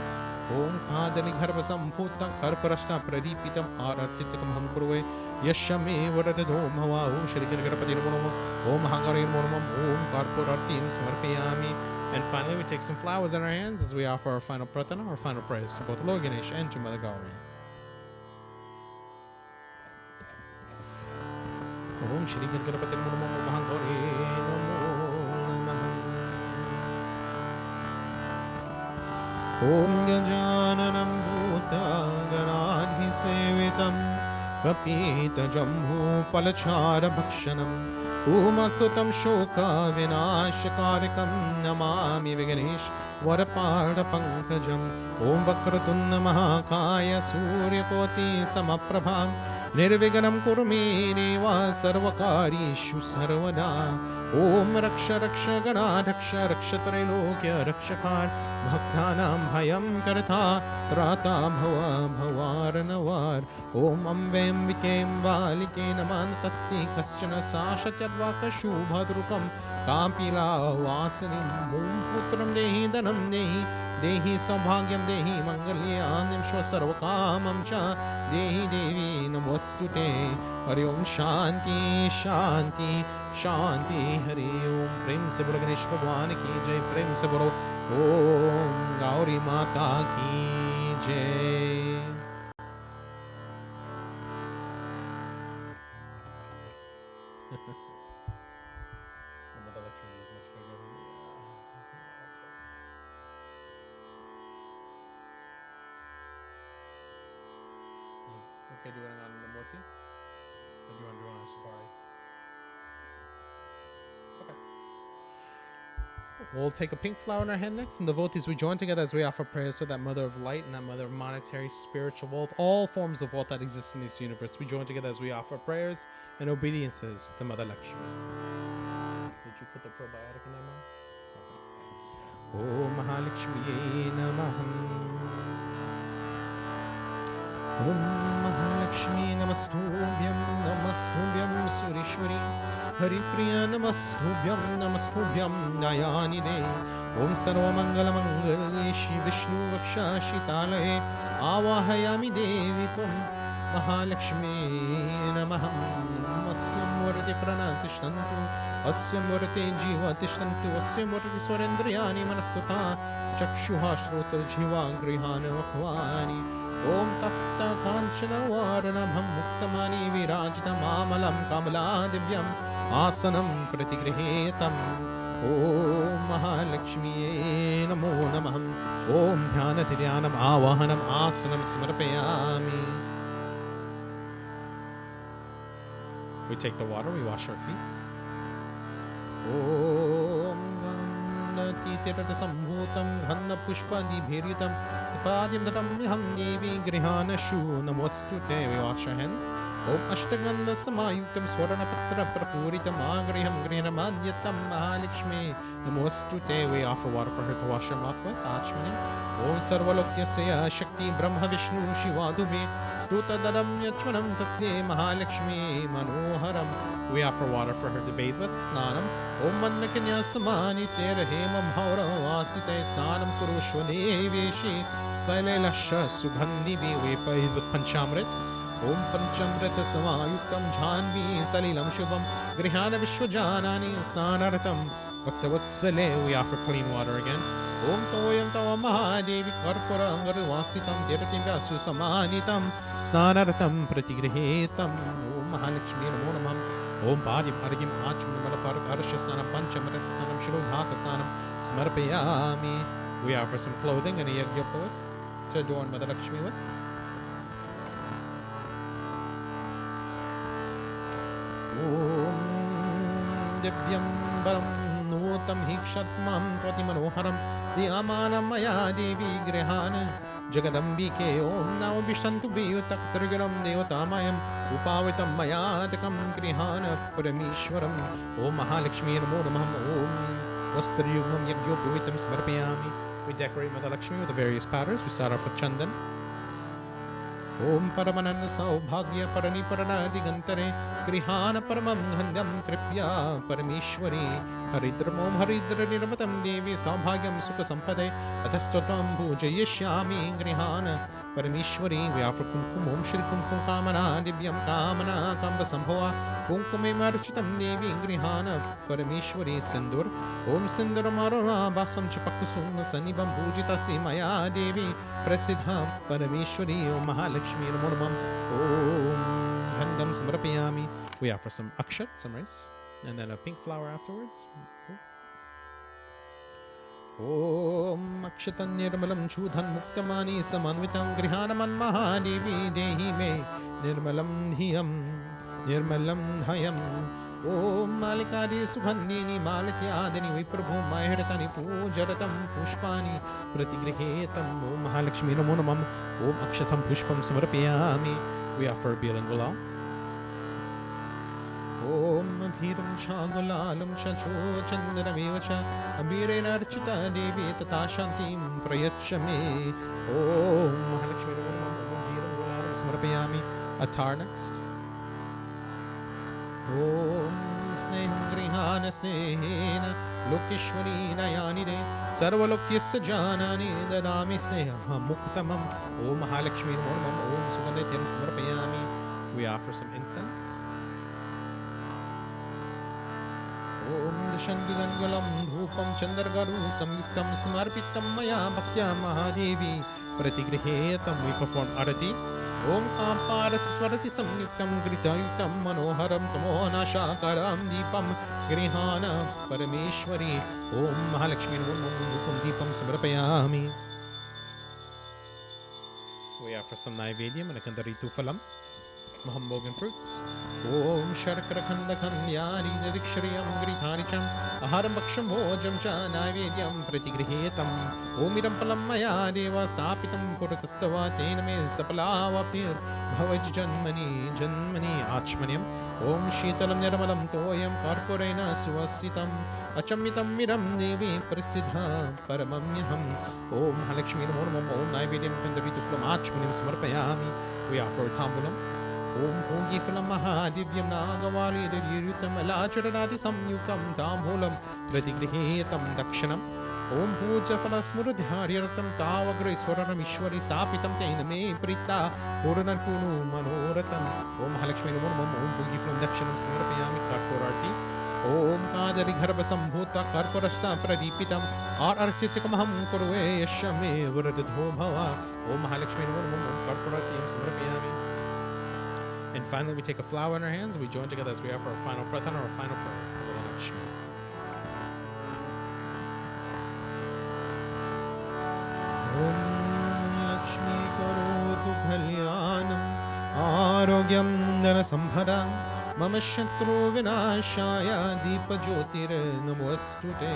Om Khadani Garbhasam Bhutam Karparashta Pradipitam Aratitakam Hamkurve Yashame Varadadom Hava Om Shri Ganapati Namo Om Hagare Namo Om Karpurartim Samarpayami. And finally, we take some flowers in our hands as we offer our final pratana, our final prayers to both Lord Ganesh and to Mother Gauri. Om Shri Ganapati Namo Mahagori Namo Om Gajananam Bhuta Ganadhi Sevitam Kapita Jambhu Palachara Bhakshanam Umasutam Shoka Vinashakarikam Namami Viganesh Varapada Pankajam Om Vakratunna Mahakaya Suryakoti Samaprabha Nirviganam Kurumi Deva Sarvakarishu Sarvada Om Raksha Raksha Ganadaksha Rakshatare Lokya Rakshakar Bhaktanam Bhayam Kartha Trata Bhava Bhavaranavar Om Ambem Vikem Valike Naman Tatti Kaschana Sashatyadvaka Shubhadrukam Kapila Vasanim Om Putram Dehi Danam Dehi Sabhagyam Dehi Mangalyam Shwa Sarvakamam Cha Dehi Devi Namostute Hari Om Shanti Shanti Shanti Hari Om Prem Se Bolo Ganesh Bhagwan Ki Jai Prem Se Bolo Om Gauri Mata Ki Jai. Okay, do it on the Murti? Or do you want to do it on a Safari? Okay. We'll take a pink flower in our hand next, and devotees, we join together as we offer prayers to that Mother of Light and that Mother of monetary, spiritual wealth, all forms of wealth that exist in this universe. We join together as we offer prayers and obediences to Mother Lakshmi. Did you put the probiotic in there, Mom? Okay. Om Mahalakshmi Namaham. Om Mahalakshmi Namastubhyam Namastubhyam Surishwari Haripriya Namastubhyam Nayanide Om Sarva Mangala Mangalye Shri Vishnu Vaksha Shitalaye Avahayami Devi Tvam Mahalakshmi Namaham Asyam Murti Pranatishtantu Asyam Murti Jiva Tishtantu Asyam Murti Swarendriyani Manastuta Chakshuha Shrota Jiva Grihana Vakvani Om Tapta Kanchana Varanam Muktamani Virajitam Amalam Kamala Divyam Asanam Pratigrihetam Om Mahalakshmi Namo Namaham Om Dhyana Tiryanam Avahanam Asanam Samarpayami. We take the water, we wash our feet. Om Tirata Sambhutam Ghanna Pushpadi Bhiritam Tipadim Dharamyam Devi Grihana Shu Namostute. We wash our hands. Om Ashtagandha Samayuktam Swarana Patra Prapuritam Agriham Grihana Madhyatam Mahalakshmi Namostute. We offer water for her to wash her mouth with. Achmanim. Om Sarvalokya Saya Shakti Brahma Vishnu Shiva Dubhe Stuta Dadam Yachmanam Tasye Mahalakshmi Manoharam. We offer water for her to bathe with. Snanam. Om Mannakanya Samani Tera Hemam Haura Vasite Snanam Kurushwane Veshi Sale Lasha Sugandhi. We bathe with Panchamrit. Om Panchamrita Samayuktam Jhanvi Salilam Shubham Grihana Vishwajanani Snanaratam Bhaktavatsale. We offer clean water again. Om Toyam Tava Mahadevi Karpuram Garvasitam Tirati Vyasu Samanitam Snanaratam Pratigrihetam. Mahalakshmi Namo Namah. Om Padi Parigim Achmanapar Arshasnanam Panchamarasnanam Shilodhakasnanam Smarpayami. We offer some clothing and a yagya fluid to adorn Mother Lakshmi with. Om Divyam Baram Nutam Hikshatmam Twati Manoharam Diyamanam Maya Devi Grihana Jagadambike Om Now Bishantu Biyutak Triganam Deotamayam Upavitam Mayatakam Grihana Paramishwaram Om Mahalakshmi Namo Namah Om Vastrayugam Yagyopuvitam Smarpayami. We decorate Mother Lakshmi with the various powders. We start off with Chandan. Om Paramananda Saubhagya Parani Parana Digantare Grihana Paramam Gandham Kripya Paramishwari Haridram Om Haridra Nirmatam Devi Saubhagyam Sukha Sampade Atastotam Pujayashyami Grihana Paramishwari. We offer Kumkum Om Shri Kumkum Kamana Divyam Kamana Kamba Sambhava Kumkume Marchitam Devi Grihana Paramishwari Sindur Om Sinduram Aruna Basam Chipakusum Sanibam Pujita Simaya Devi Prasiddha Paramishwari Om Mahalakshmi Namo Namah Om Gandham Samrapayami. We offer some akshat, some rice, and then a pink flower afterwards. Om Akshatan Nirmalam Chudhan Muktamani Samanvitam Grihanaman Mahadevi Dehi Me Nirmalam Dhiyam Nirmalam Dhayam. Om Malikadi Sugandhini Malityadini Viprabhu Mahiratani Pujaratam Pushpani Pratigrihetam Om Mahalakshmi Namo Namah Om Akshatam Pushpam Samarpayami. We offer Bil and Gulal. Om Abhiram Shagulalam Shacho Chandanamevacha Abhirena Archita Devi Tata Shantim Prayachame. Om Mahalakshmi Namo Namah Om Abhiram Gulalam Samarpayami. Attar next. Om Sneham Grihana Snehena Lokeshwari Nayanide Sarvalokyasya Janani Dadami Sneha Muktamam Om Mahalakshmi Namo Namah Om Sugandhatyam Samarpayami. We offer some incense. Om Dashandigangalam Dhupam Chandargaru Samyuktam Samarpitam Maya Bhaktya Mahadevi Pratigrihetam. We perform Arati. Om Kamparat Swarati Samyuktam Gritayuktam Manoharam Tamonashakaram Deepam Grihana Parameshwari. Om Mahalakshmi Namo Deepam Samarpayami. We offer some Naivedyam and a Kandaritu Phalam. Mahambogan fruits. Om Sharakara Khanda Kanyari Dadikshariyam Gritanicham Aharam Bhaksham Bhojam Cha Naivedyam Pratigrihetam. Om Iram Palam Maya Deva Stapitam Puratastava Tename Sapalavapir Bhavaj Janmani Janmani Achmanyam. Om Shitalam Nirmalam Toyam Karpurena Suvasitam Achamitam Miram Devi Prasiddha Paramamyaham. Om Mahalakshmi Namo Namah Om Naivedyam Kandaritu Phalam Achmanim Samarpayami. We offer Tambulam. Om Hogi Phalam Mahadivyam Nagavali Diryutam Alacharanadi Samyuktam Tambulam Pratigrihetam Dakshanam. Om Puja Phala Smurudhyaryatam Tavagra Swaranam Ishwari Stapitam Tainame Prita Puranan Kunu Manoratam. Om Mahalakshmi Namo Namah Om Hogi Phalam Dakshanam Samarpayami Karpurarti. Om Kadari Garbha Sambhuta Karpurashta Pradipitam Ar Architikam Kurve Yashame Varadadho Bhava. Om Mahalakshmi Namo Namah Om Karpurarti Samarpayami. And finally, we take a flower in our hands and we join together as we offer our final pratana or our final prayers to Mother Lakshmi. Om Lakshmi Karotu Kalyanam Arogyam Dana Sambhara Mama Shatru Vinashaya Deepa Jyotir Namostute.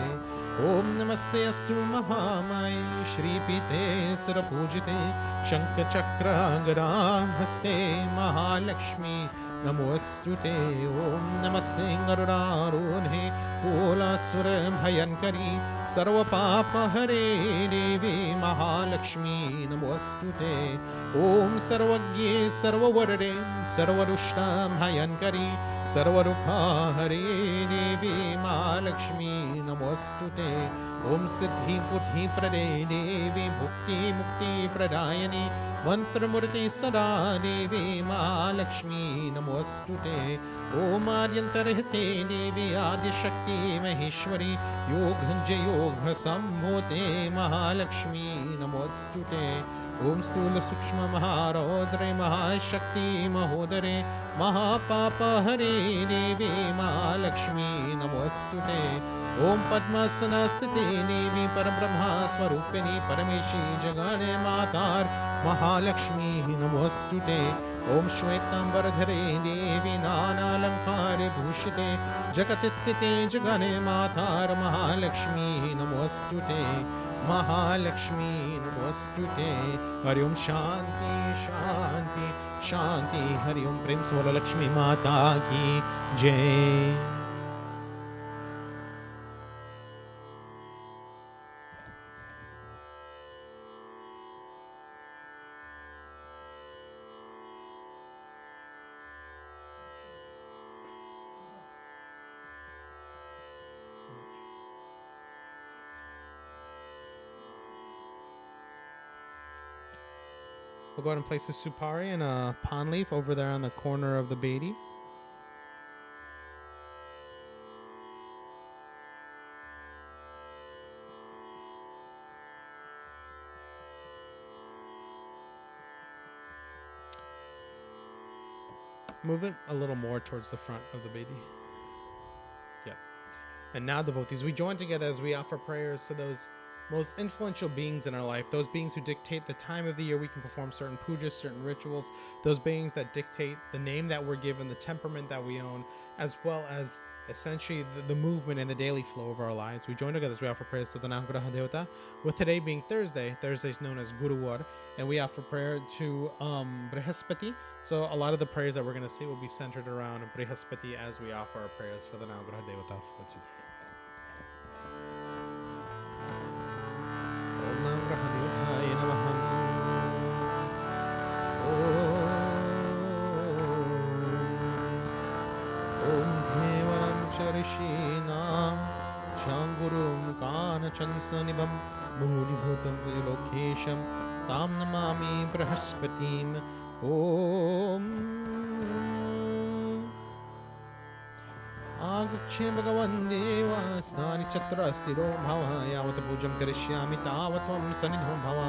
Om Namaste Astu Mahamai Shri Pite Sarapujite Shankha Chakra Garam Haste Mahalakshmi Namostute. Om Namaste Garudharudhe Kola Sura Bhayankari Sarva Papa Hare Devi Mahalakshmi Namostute. Om Sarvagye Sarvavarade Sarvarushta Bhayankari Sarvarukha Hare Devi Mahalakshmi Namostute. Om Siddhi Buddhi Prade Devi Bhukti Mukti Pradayani मंत्रमूर्ति सदा देवी महालक्ष्मी नमोस्तुते। ओम आद्यंतरहिते देवी आदिशक्ति महेश्वरी योगंज योग संभूते महालक्ष्मी नमोस्तुते। ओम स्थूल सूक्ष्म महारौद्रे महाशक्ति महोदरे महापापहरे देवी महालक्ष्मी नमोस्तुते। ओम पद्मासनस्थिते देवी परब्रह्म स्वरूपिणी परमेशी जगने मातार महालक्ष्मी नमोस्तुते। ओम श्वेतांबरधरे देवी नानालंकार भूषिते जगत स्थिते जगने मातार महालक्ष्मी नमोस्तुते। महालक्ष्मी नमोस्तुते। हरि ओम शांति शांति शांति। हरि ओम। प्रेम से बोलो लक्ष्मी माता की जय। We'll go ahead and place a supari and a palm leaf over there on the corner of the Bedi. Move it a little more towards the front of the Bedi. Yeah. And now, devotees, we join together as we offer prayers to those most influential beings in our life, those beings who dictate the time of the year we can perform certain pujas, certain rituals, those beings that dictate the name that we're given, the temperament that we own, as well as essentially the movement and the daily flow of our lives. We join together as we offer prayers to the Navgraha Devata, with today being Thursday. Thursday is known as Guruvar, and we offer prayer to Brihaspati. So a lot of the prayers that we're going to say will be centered around Brihaspati as we offer our prayers for the Navgraha Devata for today. ऋषीणां शाङ्गुरुं कानचंसनिभं भूरिभूतं त्रिलोकेशं तां नमामि बृहस्पतिम्। ॐ आगच्छे भगवन् देवास्तानि चत्रास्तिरो भव यावत् पूजं करिष्यामि तावत् त्वं सन्निधो भव।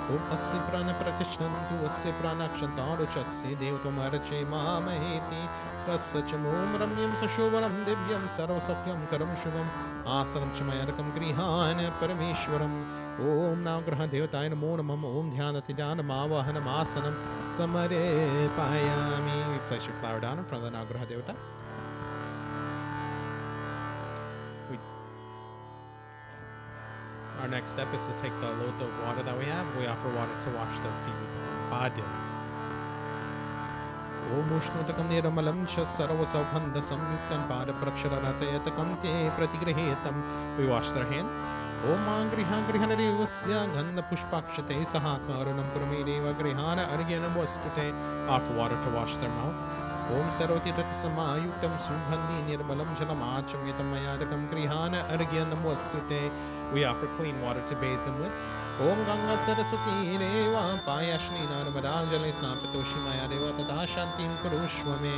ॐ अस्य प्राणप्रतिष्ठन्तु अस्य प्राणाक्षन्तारुचस्य देवत्वमर्चे मामहेति तस्य च मों रम्यं सशोभनं दिव्यं सर्वसौख्यं करं शुभम् आसनं च मयरकं गृहान् परमेश्वरम्। ॐ नवग्रह देवताय नमो नमः। ॐ ध्यानतिध्यानमावाहनमासनं समर्पयामि। Place your flower down in front of the Navgraha Devata. Our next step is to take the lot of water that we have. We offer water to wash the feet from Badil. Om Ushnutakam Niramalam Sarvasauphanda Samyuktam Padapraksharatayatакam Te Pratigrihetam. We wash their hands. Om Angriha Grihanarivasya Gandha Pushpakshate Sahakaranam Kurumedeva Grihana Argyanam Vastute. Offer water to wash their mouth. Om Sarvati Samayuktam Subhandi Nirmalam Jalamachamitam Mayadakam Grihana Argyanam Vastute. We offer clean water to bathe them with. Om Ganga Saraswati Deva Payashni Narmadanjali Snapatoshi Maya Deva Tata Shantim Kurushwame.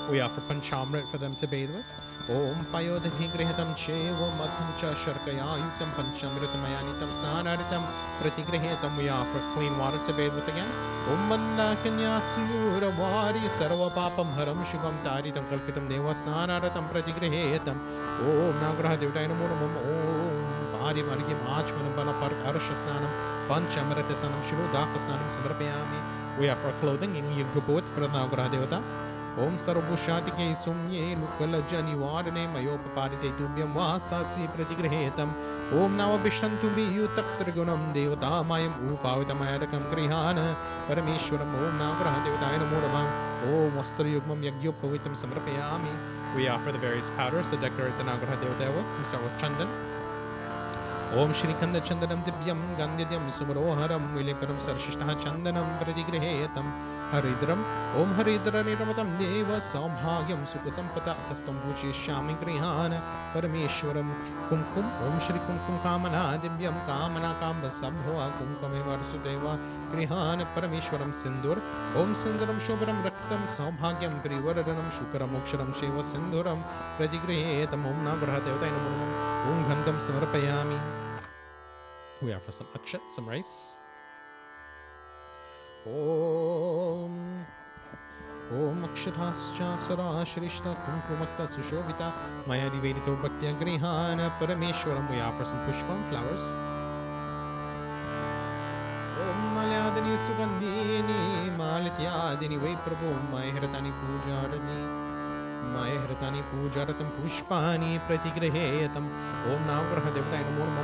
We offer Panchamrit for them to bathe with. Om Payodhi Grihatam Cheva Mathuncha Sharkaya Yuktam Panchamritam Mayanitam Snanaritam Pratigrihetam. We offer clean water to bathe with again. Om Banda Kanyatsura Vari Sarva Papam Haram Shubham Taritam Kalpitam Deva Snanaratam Pratigrihetam. Om Nagraha Devata Namo Om Margim Achmanam Balapark Arshasnanam Panchamratasanam Shirudakasnanam Samarpayami. We offer clothing in Yugabot for the Navgraha Devata. Om Sarvushatike Sumye Lukalajani Vardane Mayopapadite Tubyam Vasasi Pratigrehetam. Om Navabhishantu Biyutak Trigunam Devata Mayam Upavitamayadakam Grihana Parameshwaram. Om Navgraha Devata Namoravam. Om Vastrayugmam Yagyopavitam Samarpayami. We offer the various powders that decorate the Navgraha Devata with. We start with Chandan. Om Shri Kanda Chandanam Divyam Gandhyam Sumaroharam Vileparam Sarshishtaha Chandanam Pratigrehetam Haridram Om Haridra Niramatam Deva Saubhagyam Sukasampata Tastam Bhuchi Shami Grihana Parameshwaram Kumkum Om Shri Kumkum Kamana Divyam Kamana Kamba Sabhava Kumkame Varsudeva Grihana Parameshwaram Sindur Om Sinduram Shobharam Raktam Saubhagyam Privaradanam Shukaram Moksharam Shiva Sinduram Pratigrehetam Om Navraha Devatainam Om Gandham Samarpayami. We offer some akshat, some rice. Om Akshatascha Sarashrishta Kumkumakta Sushobita Maya Nivedito Bhaktya Grihana Parameshwaram. We offer some pushpam, flowers. Om Malyadini Sugandhini Malityadini Ve Prabhu Maya Hratani Pujarani Maya Hratani Pujaratam Pushpani Pratigrehetam Om Navgraha Devatainam Om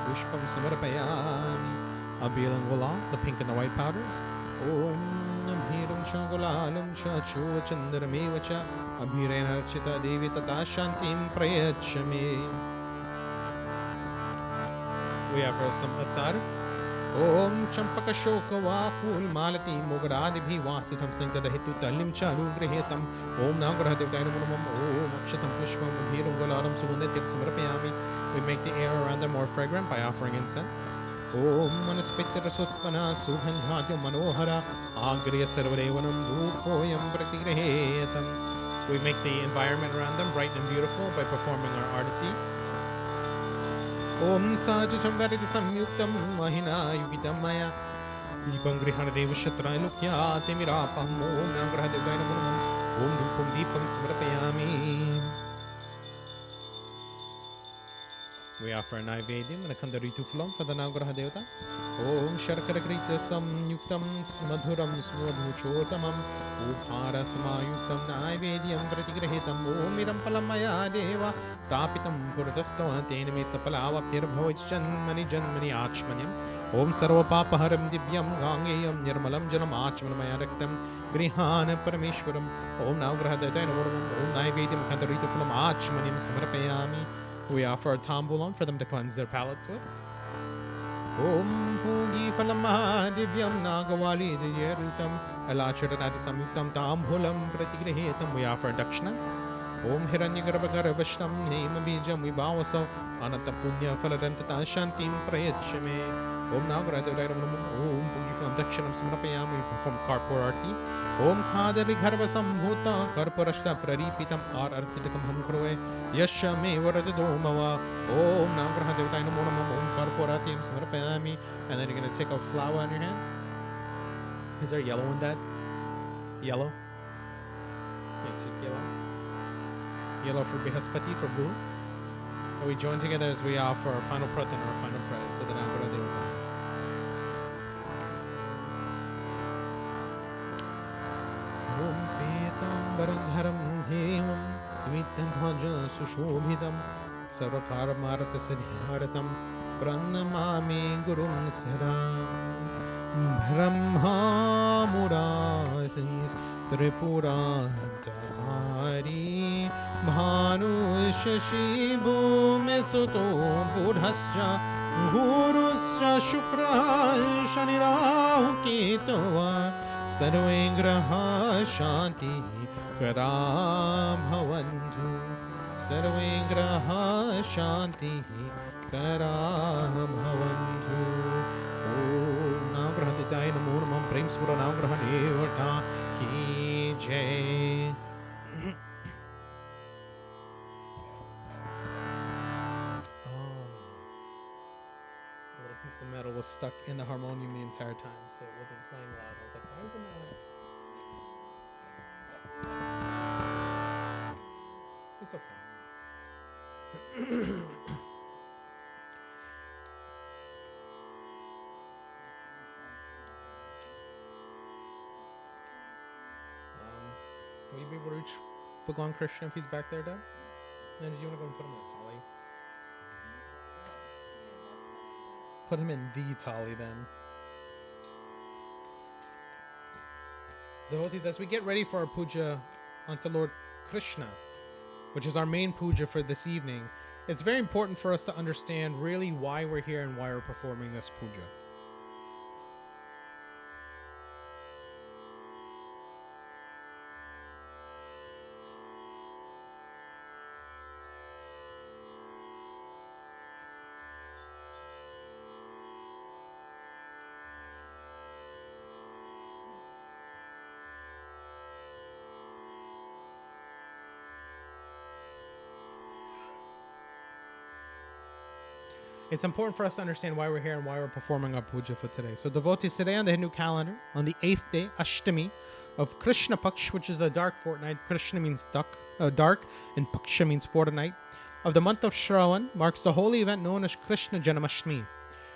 Pushpam Samarpayami. Abil and Gula, the pink and the white powders. Om Abhiram Shangulalam Shachu Chandramevacha Abhirena Chita Devi Tata Shantim Prayachame. We have some attar. Om Champaka Shoka Vakul Malati Mogaradi Bhi Vasitam Santa Hitu Talim Chalu Grihetam Om Nagraha Devatainam Om Akshatam Pushpam Abhiram Gularam Suvandatir Samarpayami. We make the air around them more fragrant by offering incense. Om Manaspitara Sutpana Sugandhatya Manohara Agriya Sarvadevanam Dhupoyam Pratigrehetam. We make the environment around them bright and beautiful by performing our arati. Om Saja Chamdariti Samyuktam Mahina Yugitam Maya Deepam Grihana Deva Shatra Lukya Temirapam Om Nagraha Devainam Om Dupam Deepam Samarpayami. We offer a Naivedyam and a Kandaritu Fulam for the Navgraha Devata. Om Sharkarakrita Samyuktam Madhuram Smadhuchotamam Upara Samayuktam Naivedyam Pratigrehitam Om Mirampalamaya Deva Stapitam Puratastawa Tename Sapalavatir Bhavichanmani Janmani Achmanyam Om Sarva Papaharam Divyam Gangayam Nirmalam Janam Achmanamaya Raktam Grihana Parameshwaram Om Navgraha Devata Om Naivedyam Kandaritu Fulam Achmanyam Samarpayami. We offer a tambulam for them to cleanse their palates with. Om Pugi Falama Divyam Nagawali Yerutam Alacharanati Samyuktam Tambulam Pratigrehetam. We offer dakshina. Om Hiranyagarbhagarabhashtam Nema Bijam Vibhavaso Ananta Punya Faladantata Shantim Prayachame. Om Nagaratam Om Pugi Falam Dakshinam Samarapayam. We perform Karpur Arti. Om Khadali Gharva Sambhuta Karpurashta Praripitam Ar Artitakam Hamkrove Yasha Me Varadadomava Om Navgraha Devatainam Om Karpuratim Samarapayami. And then you're going to take a flower in your hand. Is there yellow in that? Yellow? Yeah, take yellow. Yellow for Brihaspati, for Guru. And we join together as we offer our final pratan, our final prayers to the Navgraha Devata. Om Petam Barandharam Devam Dmitandhaja Sushobhidam Sarvakaramarata Siddharatam Pranamami Gurum Saram Brahma Murasis Tripura Dhari Bhanu Shashi Bhume Suto Buddhasya Gurusya Shukra Shanirahu Ketava Sarve Graha Shanti Kara Bhavantu Sarve Graha Shanti Kara Bhavantu Om Navgraha Namo Namam Prem Spura Navgraha Devata Ki Jai. The metal was stuck in the harmonium the entire time, so it wasn't playing loud. I was like, why isn't it? It's okay. Will you be able to reach Bhagwan Krishna if he's back there, Dad? Then do you want to go and put him in a tali? Put him in the tali then. Devotees, as we get ready for our puja unto Lord Krishna, which is our main puja for this evening, it's very important for us to understand really why we're here and why we're performing this puja. It's important for us to understand why we're here and why we're performing our puja for today. So devotees, today on the Hindu calendar, on the 8th day, Ashtami, of Krishna Paksh, which is the dark fortnight. Krishna means dark, and Paksha means fortnight, of the month of Shravan, marks the holy event known as Krishna Janmashtmi.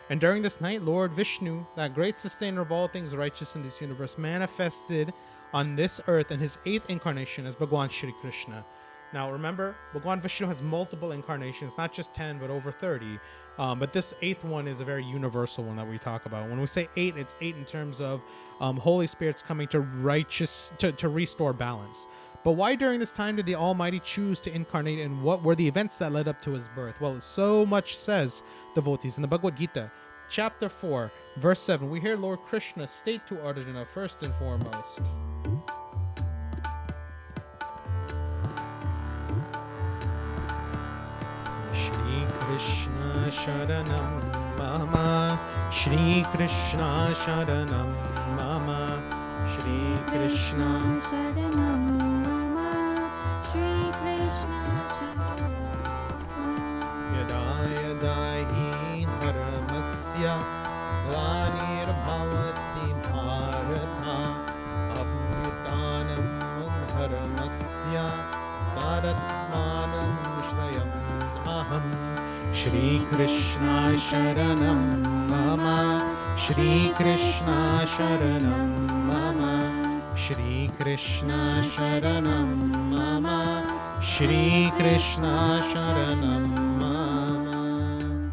And during this night, Lord Vishnu, that great sustainer of all things righteous in this universe, manifested on this earth in his 8th incarnation as Bhagwan Shri Krishna. Now remember, Bhagwan Vishnu has multiple incarnations, not just 10, but over 30. But this 8th one is a very universal one that we talk about. When we say 8, it's 8 in terms of Holy Spirits coming to to restore balance. But why during this time did the Almighty choose to incarnate, and what were the events that led up to his birth? Well, so much says, devotees, in the Bhagavad Gita, chapter 4, verse 7, we hear Lord Krishna state to Arjuna first and foremost. Shri Krishna Sharanam Mama, Shri Krishna Sharanam Mama, Shri Krishna Sharanam Mama, Shri Krishna Sharanam Mama. Yada Yada Hi Dharmasya Glanir Bhavati Bharata Abhutanam Dharmasya Taratmanam Shrayam Shri Krishna Sharanam Mama, Shri Krishna Sharanam Mama, Shri Krishna Sharanam Mama, Shri Krishna Sharanam Mama.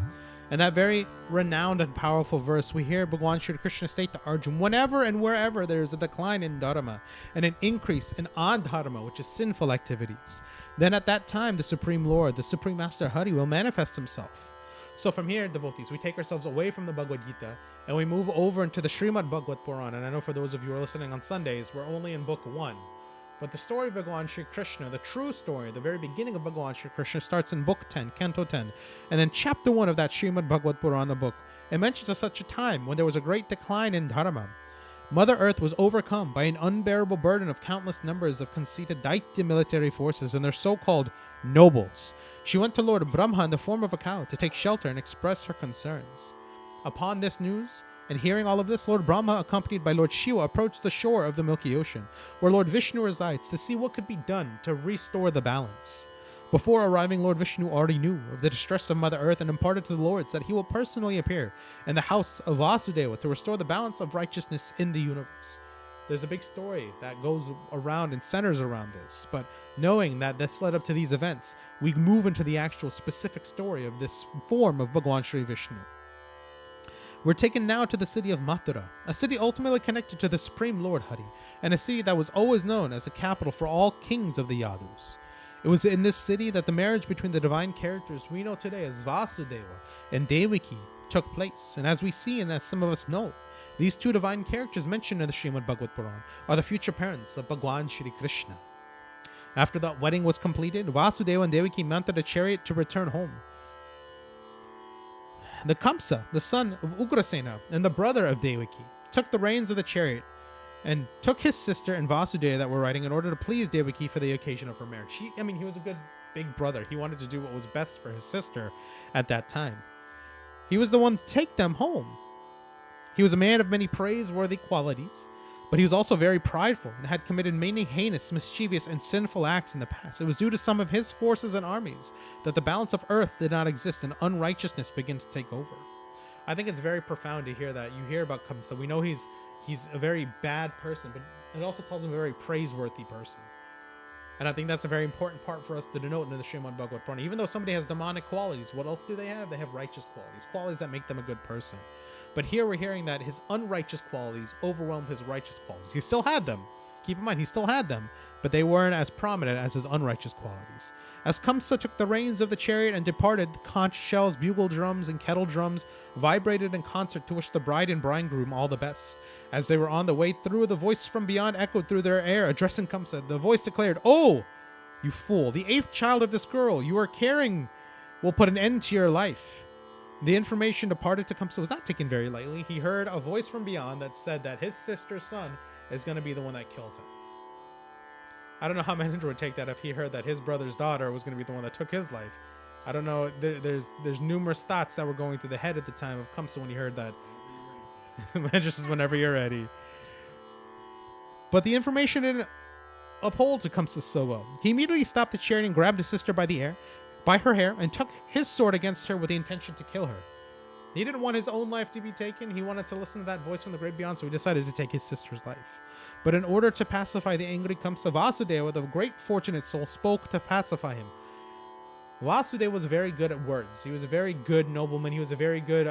In that very renowned and powerful verse, we hear Bhagwan Shri Krishna state to Arjuna, whenever and wherever there is a decline in Dharma and an increase in adharma, which is sinful activities, then at that time the Supreme Lord, the Supreme Master Hari, will manifest himself. So from here, devotees, we take ourselves away from the Bhagavad Gita and we move over into the Srimad Bhagavat Purana. And I know for those of you who are listening on Sundays, we're only in book 1. But the story of Bhagwan Shri Krishna, the true story, the very beginning of Bhagwan Shri Krishna, starts in book 10, canto 10. And then chapter 1 of that Srimad Bhagavat Purana book, it mentions of such a time when there was a great decline in Dharma. Mother Earth was overcome by an unbearable burden of countless numbers of conceited Daitya military forces and their so-called nobles. She went to Lord Brahma in the form of a cow to take shelter and express her concerns. Upon this news, and hearing all of this, Lord Brahma, accompanied by Lord Shiva, approached the shore of the Milky Ocean, where Lord Vishnu resides, to see what could be done to restore the balance. Before arriving, Lord Vishnu already knew of the distress of Mother Earth and imparted to the Lords that he will personally appear in the house of Vasudeva to restore the balance of righteousness in the universe. There's a big story that goes around and centers around this, but knowing that this led up to these events, we move into the actual specific story of this form of Bhagwan Shri Vishnu. We're taken now to the city of Mathura, a city ultimately connected to the Supreme Lord Hari, and a city that was always known as a capital for all kings of the Yadus. It was in this city that the marriage between the divine characters we know today as Vasudeva and Devaki took place. And as we see and as some of us know, these two divine characters mentioned in the Srimad Bhagavat Purana are the future parents of Bhagwan Shri Krishna. After that wedding was completed, Vasudeva and Devaki mounted a chariot to return home. The Kamsa, the son of Ugrasena and the brother of Devaki, took the reins of the chariot and took his sister and Vasudeva that were riding in order to please Devaki for the occasion of her marriage. He was a good big brother. He wanted to do what was best for his sister at that time. He was the one to take them home. He was a man of many praiseworthy qualities, but he was also very prideful and had committed many heinous, mischievous, and sinful acts in the past. It was due to some of his forces and armies that the balance of earth did not exist and unrighteousness began to take over. I think it's very profound to hear that. You hear about Kamsa. We know he's a very bad person, but it also calls him a very praiseworthy person. And I think that's a very important part for us to denote in the Srimad Bhagavat Purana. Even though somebody has demonic qualities, what else do they have? They have righteous qualities that make them a good person. But here we're hearing that his unrighteous qualities overwhelmed his righteous qualities. He still had them. keep in mind, he still had them, but they weren't as prominent as his unrighteous qualities. As Kamsa took the reins of the chariot and departed, conch shells, bugle drums, and kettle drums vibrated in concert to wish the bride and bridegroom all the best. As they were on the way through, the voice from beyond echoed through their air, addressing Kamsa. The voice declared, "Oh, you fool, the 8th child of this girl you are carrying will put an end to your life." The information departed to Kamsa was not taken very lightly. He heard a voice from beyond that said that his sister's son is going to be the one that kills him. I don't know how Mahendra would take that if he heard that his brother's daughter was going to be the one that took his life. I don't know. There's numerous thoughts that were going through the head at the time of Kamsa when he heard that. Mahendra says, "Whenever you're ready." But the information didn't uphold to Kamsa so well. He immediately stopped the chariot and grabbed his sister by her hair, and took his sword against her with the intention to kill her. He didn't want his own life to be taken. He wanted to listen to that voice from the great beyond, so he decided to take his sister's life. But in order to pacify the angry Kamsa, Vasudeva, the great fortunate soul, spoke to pacify him. Vasudeva was very good at words. He was a very good nobleman. He was a very good,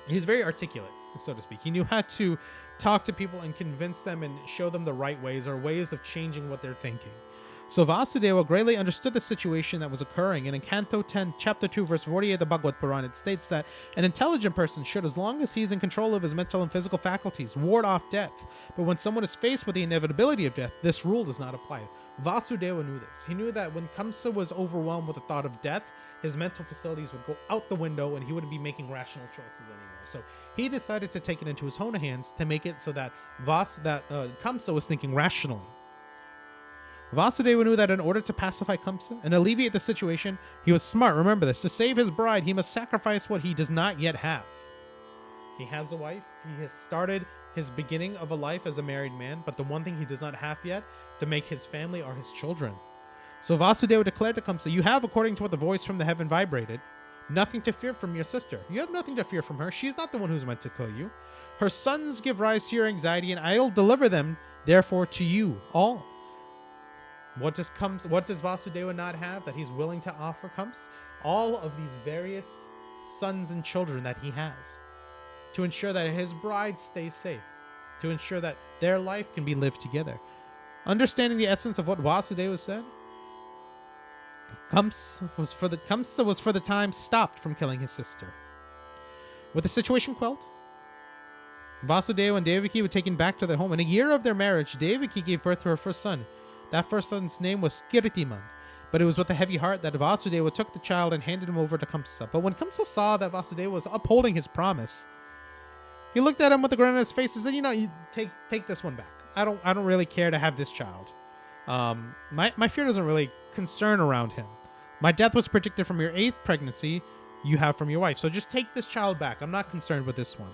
he was very articulate, so to speak. He knew how to talk to people and convince them and show them the right ways, or ways of changing what they're thinking. So Vasudeva greatly understood the situation that was occurring, and in Canto 10, Chapter 2, Verse 48 of the Bhagavad Purana, it states that an intelligent person should, as long as he's in control of his mental and physical faculties, ward off death. But when someone is faced with the inevitability of death, this rule does not apply. Vasudeva knew this. He knew that when Kamsa was overwhelmed with the thought of death, his mental facilities would go out the window and he wouldn't be making rational choices anymore. So he decided to take it into his own hands to make it so that Kamsa was thinking rationally. Vasudeva knew that in order to pacify Kamsa and alleviate the situation, he was smart. Remember this. To save his bride, he must sacrifice what he does not yet have. He has a wife. He has started his beginning of a life as a married man, but the one thing he does not have yet to make his family are his children. So Vasudeva declared to Kamsa, "You have, according to what the voice from the heaven vibrated, nothing to fear from your sister. You have nothing to fear from her. She's not the one who's meant to kill you. Her sons give rise to your anxiety, and I'll deliver them, therefore, to you all." What does Vasudeva not have that he's willing to offer Kamsa? All of these various sons and children that he has, to ensure that his bride stays safe, to ensure that their life can be lived together. Understanding the essence of what Vasudeva said, Kamsa was for the time stopped from killing his sister. With the situation quelled, Vasudeva and Devaki were taken back to their home. In a year of their marriage, Devaki gave birth to her first son. That first son's name was Kirtiman, but it was with a heavy heart that Vasudeva took the child and handed him over to Kamsa. But when Kamsa saw that Vasudeva was upholding his promise, he looked at him with a grin on his face and said, "You take this one back. I don't really care to have this child. My fear doesn't really concern around him. My death was predicted from your 8th pregnancy you have from your wife. So just take this child back. I'm not concerned with this one."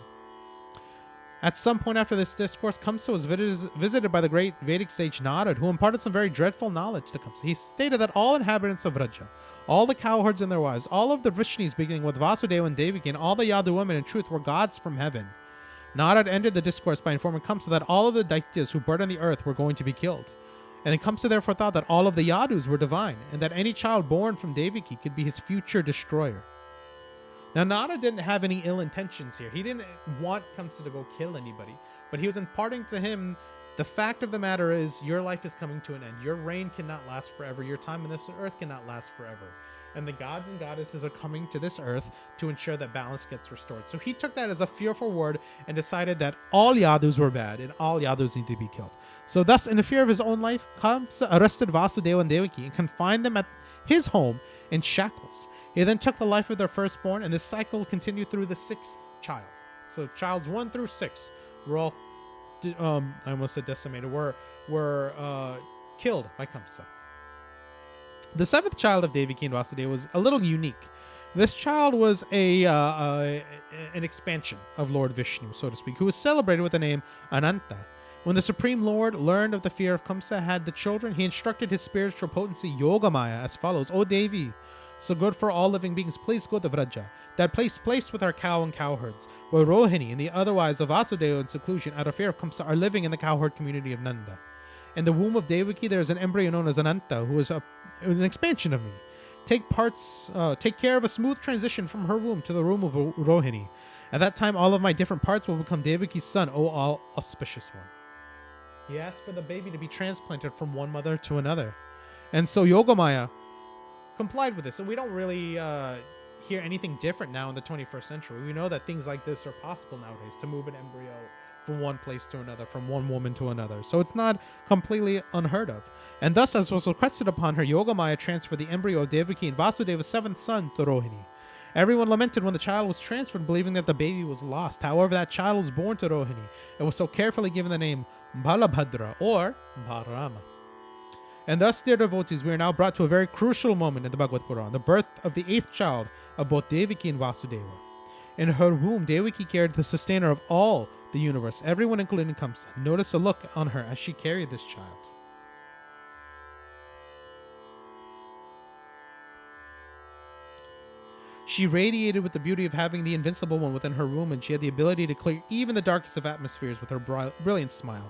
At some point after this discourse, Kamsa was visited by the great Vedic sage Narad, who imparted some very dreadful knowledge to Kamsa. He stated that all inhabitants of Vraja, all the cowherds and their wives, all of the Vrishnis beginning with Vasudeva and Devaki, and all the Yadu women in truth were gods from heaven. Narad ended the discourse by informing Kamsa that all of the Daityas who burden the earth were going to be killed. And Kamsa therefore thought that all of the Yadus were divine, and that any child born from Devaki could be his future destroyer. Now, Nara didn't have any ill intentions here. He didn't want Kamsa to go kill anybody, but he was imparting to him the fact of the matter is your life is coming to an end. Your reign cannot last forever. Your time on this earth cannot last forever. And the gods and goddesses are coming to this earth to ensure that balance gets restored. So he took that as a fearful word and decided that all Yadus were bad and all Yadus need to be killed. So thus, in the fear of his own life, Kamsa arrested Vasudeva and Devaki and confined them at his home in shackles. He then took the life of their firstborn, and this cycle continued through the 6th child. So childs 1 through 6 were all, I almost said decimated, were killed by Kamsa. The 7th child of Devaki and Vasudeva was a little unique. This child was an expansion of Lord Vishnu, so to speak, who was celebrated with the name Ananta. When the Supreme Lord learned of the fear of Kamsa had the children, he instructed his spiritual potency Yogamaya as follows: "O Devi, so good for all living beings, please go to Vraja, that place placed with our cow and cowherds, where Rohini and the other wives of Vasudeva in seclusion out of fear of Kamsa are living in the cowherd community of Nanda. In the womb of Devaki there is an embryo known as Ananta, who is an expansion of me. Take care of a smooth transition from her womb to the womb of Rohini. At that time all of my different parts will become Devaki's son, O all auspicious one." He asked for the baby to be transplanted from one mother to another. And so Yogamaya complied with this. And we don't really hear anything different now in the 21st century. We know that things like this are possible nowadays, to move an embryo from one place to another, from one woman to another. So it's not completely unheard of. And thus, as was requested upon her, Yogamaya transferred the embryo of Devaki and Vasudeva's seventh son to Rohini. Everyone lamented when the child was transferred, believing that the baby was lost. However, that child was born to Rohini and was so carefully given the name Balabhadra or Bharama. And thus, dear devotees, we are now brought to a very crucial moment in the Bhagavad Puran, the birth of the eighth child of both Devaki and Vasudeva. In her womb, Devaki carried the sustainer of all the universe, everyone including Kamsa. Notice the look on her as she carried this child. She radiated with the beauty of having the invincible one within her womb, and she had the ability to clear even the darkest of atmospheres with her brilliant smile.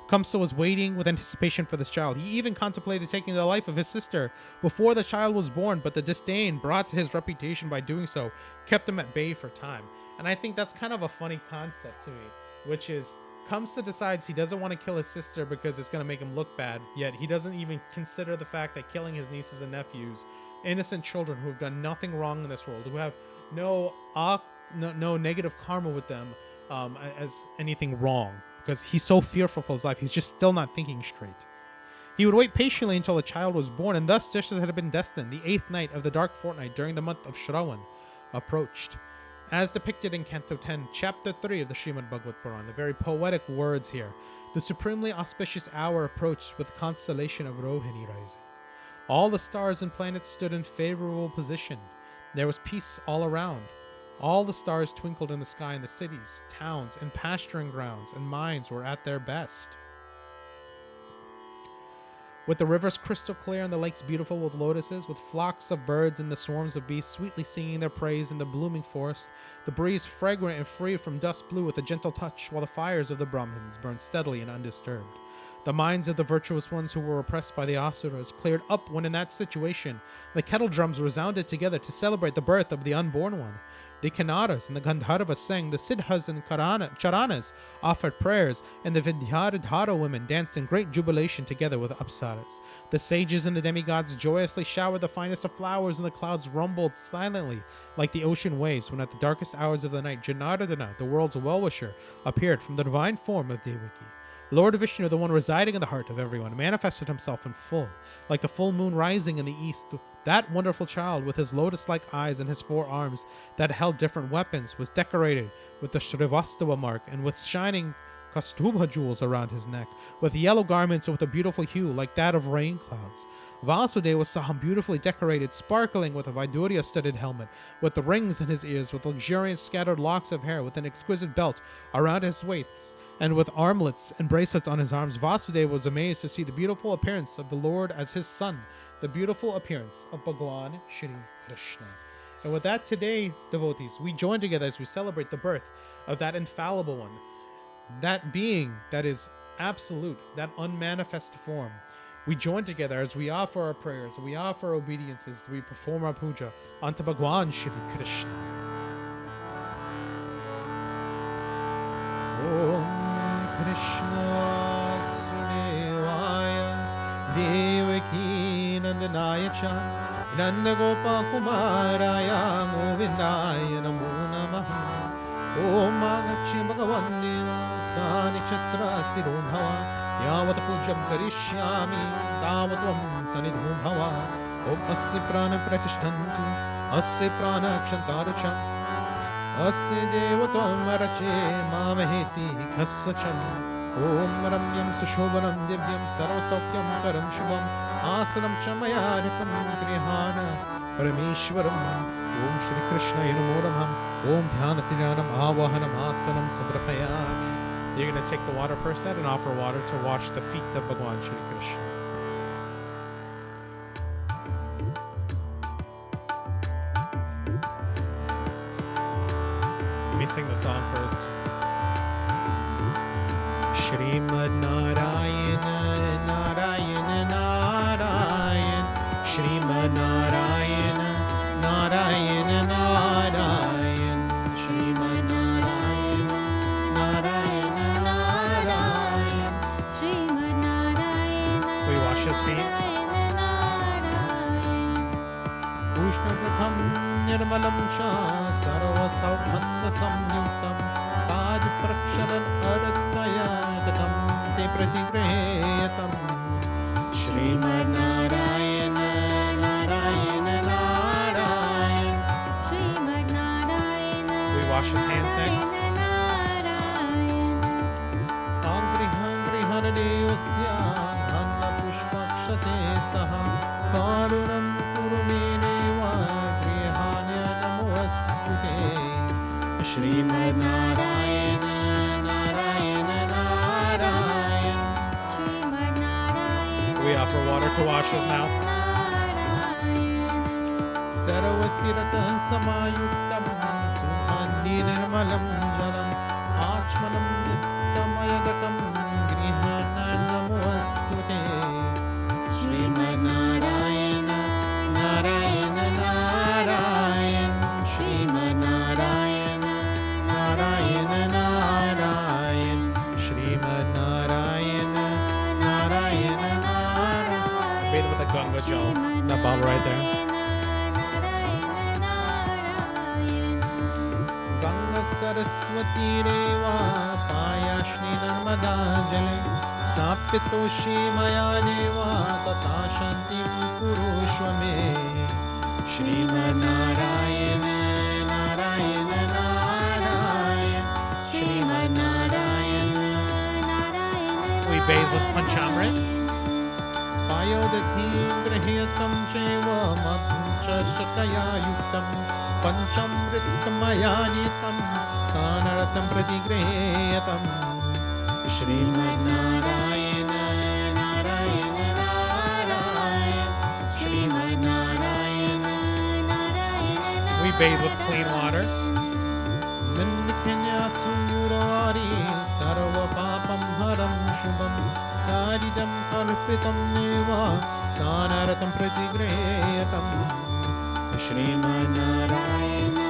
Kamsa was waiting with anticipation for this child. He even contemplated taking the life of his sister before the child was born, but the disdain brought to his reputation by doing so kept him at bay for time. And I think that's kind of a funny concept to me, which is Kamsa decides he doesn't want to kill his sister because it's going to make him look bad, yet he doesn't even consider the fact that killing his nieces and nephews, innocent children who have done nothing wrong in this world, who have no negative karma with them, as anything wrong, because he's so fearful for his life. He's just still not thinking straight. He would wait patiently until a child was born, and thus, just as it had been destined, the 8th night of the dark fortnight during the month of Shravan approached. As depicted in Canto 10, Chapter 3 of the Srimad Bhagavad Puran, the very poetic words here, the supremely auspicious hour approached with the constellation of Rohini rising. All the stars and planets stood in favorable position. There was peace all around. All the stars twinkled in the sky, and the cities, towns, and pasturing grounds and mines were at their best. With the rivers crystal clear and the lakes beautiful with lotuses, with flocks of birds and the swarms of bees sweetly singing their praise in the blooming forest, the breeze fragrant and free from dust blew with a gentle touch, while the fires of the Brahmins burned steadily and undisturbed. The minds of the virtuous ones who were oppressed by the Asuras cleared up when in that situation the kettle drums resounded together to celebrate the birth of the unborn one. The Kannadas and the Gandharvas sang, the Siddhas and Charanas offered prayers, and the Vidyadhara women danced in great jubilation together with Apsaras. The sages and the demigods joyously showered the finest of flowers, and the clouds rumbled silently like the ocean waves when at the darkest hours of the night Janardana, the world's well-wisher, appeared from the divine form of Devaki. Lord Vishnu, the one residing in the heart of everyone, manifested himself in full, like the full moon rising in the east. That wonderful child, with his lotus-like eyes and his 4 arms that held different weapons, was decorated with the Shrivastava mark and with shining Kastubha jewels around his neck, with yellow garments with a beautiful hue like that of rain clouds. Vasudeva saw him beautifully decorated, sparkling with a Vaidurya-studded helmet, with the rings in his ears, with luxuriant scattered locks of hair, with an exquisite belt around his waist, and with armlets and bracelets on his arms. Vasudeva was amazed to see the beautiful appearance of the Lord as his son, the beautiful appearance of Bhagwan Shri Krishna. And with that today, devotees, we join together as we celebrate the birth of that infallible one, that being that is absolute, that unmanifest form. We join together as we offer our prayers, we offer obediences, we perform our puja unto Bhagwan Shri Krishna. Om Krishna Sudevaya Devaki Nandanaya Cha Nanda Gopa Kumaraya Govindaya Namo Namaha Om Agachi Bhagavande Stani Chatra Stiro Bhava Yavat Pujam Karishyami Tavatvam Sanidhum Bhava Om Asya Prana Pratishtantu Asya Prana Kshantarucha Asya Devatam Arache Mamaheti Khasacham Om Ramyam Sushobhanam Divyam Sarvasakyam Karam Shubham Asanam Chamayaripam Grihana Parameshwaram Om Shri Krishna Yanumoramham Om Dhyanatinanam Avahanam Asanam Sabrapayami. You're going to take the water first out and offer water to wash the feet of Bhagwan Shri Krishna. Let me sing the song first. Shrimad Narayana Narayana Narayan Shrimad Narayana Narayana Narayan Shrimad Narayana Narayana Narayan Shri विष्णुपृथं निर्मलं च सर्वसौगन्धसंयुक्तं पादप्रक्षालन् अर्थयतं ते प्रतिगृह्यतम् Sriman Narayana Narayan Narayan Sriman Narayana We wash his hands next. Angrihangriharadeosya Annapushpakshate saha Karunam kuru me deva Grihanya namostute Shrimanarayana Narayana Narayana We offer water to wash his mouth. Sarvatirata samayuktam Suhani nirmalam jalam Achmanam nittamayadakam Grihana namostute Shrimanarayana Narayana Narayana Shrimanarayana Narayana Narayana Shrimanarayana Narayana Narayana Bathe with the Ganga Jal, that bottle right there. Ganga Saraswati Reva Payashni Narmada Jale Snapitoshi Maya Deva Tata Shanti Kurushwame Shrimanarayana Narayana Narayana Shrimanarayana We bathe with Panchamrit. Payodati Grahiyatam Cheva Madhucha Shakaya Yuktam Panchamritamaya Sanaratam Pratigreyatam Shrimanarayana Narayana Narayana Shrimanarayana Narayana We bathe with clean water. Nandikanyatu Murari Sarva Papam Haram Shubham Naridam Kalpitam Neva Sanaratam Pratigreyatam Shrimanarayana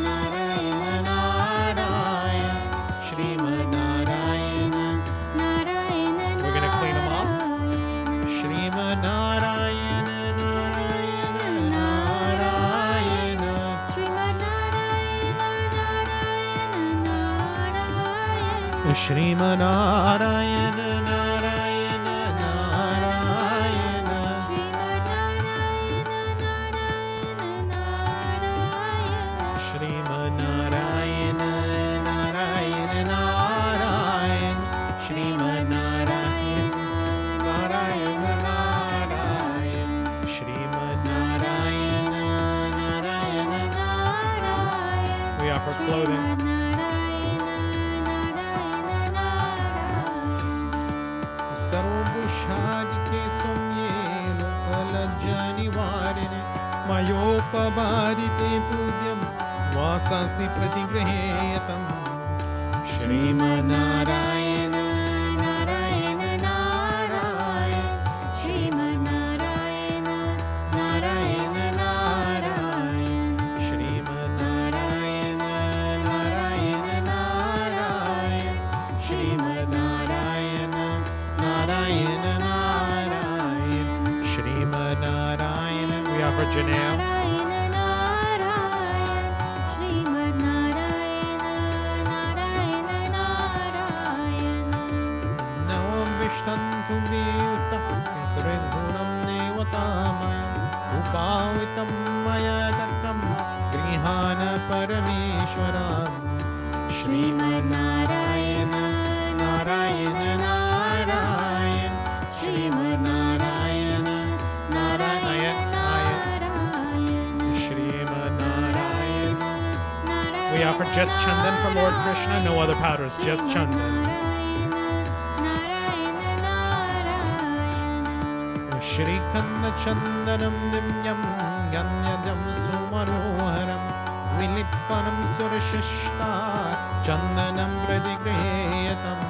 Narayana Narayana Shrimanarayana Narayana We're going to clean them off. Shrimanarayana Narayana Narayana Shrimanarayana Narayana Narayana Shrimanarayana Narayana Narayana Shrimanarayana Narayana Narayana Shrimanarayana Narayana Narayana We offer clothing. Sarvabhushadike somye lokalajjani varine Mayopabharite tudyam vasasi pratigreyatam Shrimanarayana Narayana Narayana Shrimanarayana Narayana Narayana Shrimanarayana Narayana Narayana Shrimanarayana Narayana Narayana Shrimanarayana We offer Janelle. Navam Vishtantu Viyutam Pitrigunam Devatamaya Upavitam Maya Dakam Grihana Parameshwaram Shrimanarayana Narayana Narayana Shrimanarayana Narayana Shrimanarayana We offer just Chandan for Lord Krishna, no other powders, just Chandan. Shri Kanna Chandanam Dimyam Ganyajam Sumanoharam Vilippanam Surashishta Chandanam Pradigreyatam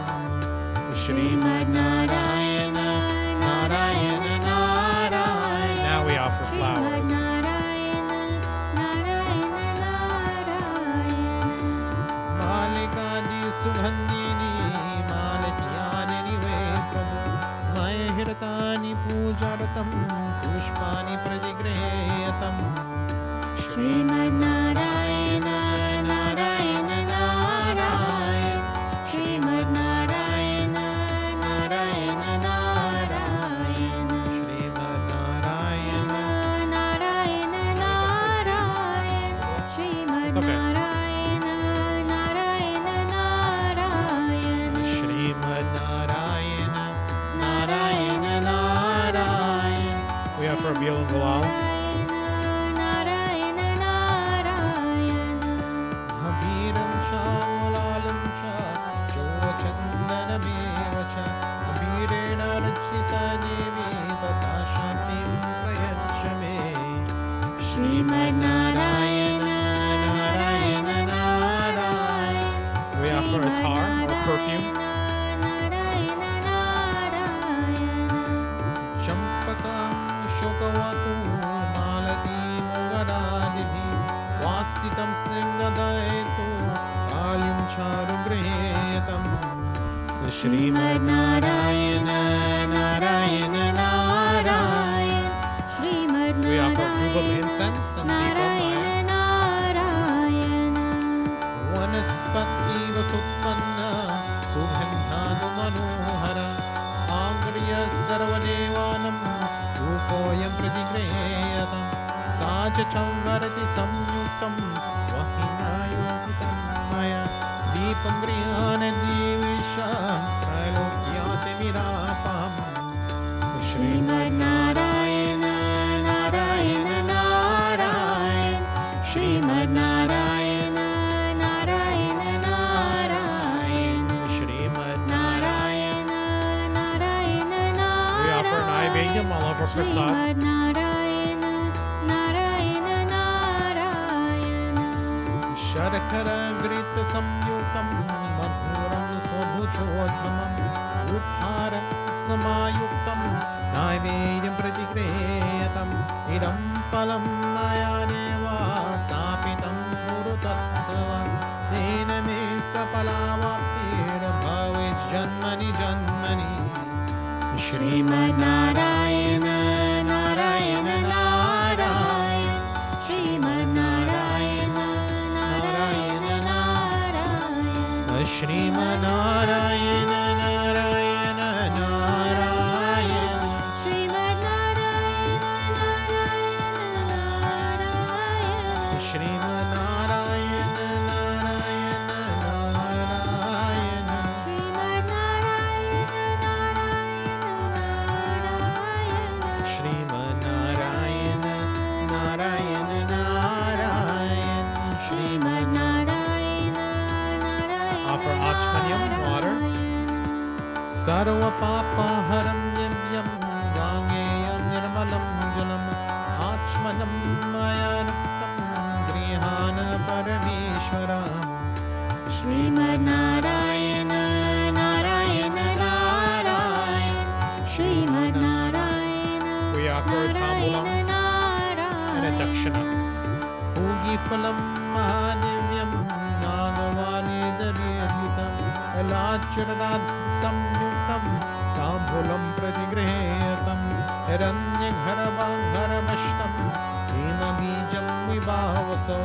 Shrimanarayana Narayana Narayana Now we offer flowers. Malikadi Sugandhini Malatyani Ve Prabhu Mahirtani Pujaratam Pushpani Pradigreyatam Srimad Narayana Narayana Narayana Srimad Narayana Narayana Narayana Srimad Narayana Narayana Narayana Srimad It's okay. Narayana Narayana Narayana Srimad Narayana Narayana Narayana. We have for Abhil and Bilal. Narayana Narayana Abhiram Shalalam Sha Chorachandanamewa Cha Abhirena Rachita Devi Tata Shantim Prayachame Srimad Narayana Narayana Narayana We have for a tar or perfume. Narayana Narayana Champakam Shokavatu Malati Mogadadivi Vastitam Snigdadaitu Kalim Charugretam Srimad Narayana Narayana Narayana Srimad We offer Dhubam Narayana incense and Deepam Narayana Narayana Vanaspati Vasutpanna Subhandhanu Manohara Agriya Sarvadevanam Rupoyam Pratigreyatam Sajacham Varati Samyuktam Vahinayogitam Maya Deepam Grihana Divisha Trailokyate Mirapam Srimad Narayana Narayana Narayana Srimad Narayana Narayana Narayana Srimad Narayana Narayana We offer an Naivedyam, all of our prasad. Srimad Narayana Narayana Narayana Sharakara Grita Samyutam Madhuram Swabhuchodhamam Uphara Samayuktam Naivedyam Pratigreyatam Idam Palam Nayaneva Stapitam Gurutastava Tena Me Sapalavaptir Bhavet Janmani Janmani Srimad Narayana Narayana Narayana Srimad Narayana Narayana Narayana Srimad Narayana Narayana Narayana Srimad Narayana Narayana Srimad Narayana Narayana Narayana Srimad Narayana Srimad Narayana Narayana Narayana Srimad Narayana Narayana Offer Achmanyam, water. Sarva Papa Haram Yam Gangeyam Nirmalam Jalam Achmanam Mayanaktam Grihana Parameshwaram Srimad Narayana Narayana Narayana Srimad Narayana We offer a tambulam Narayana and a dakshina. Ugi Phalam Mahadivyam Nagavani Daryahitam Elacharadat Samyuktam Tambulam Pratigreyatam Hiranyagharabangharamashtam Hemabijam Vibhavaso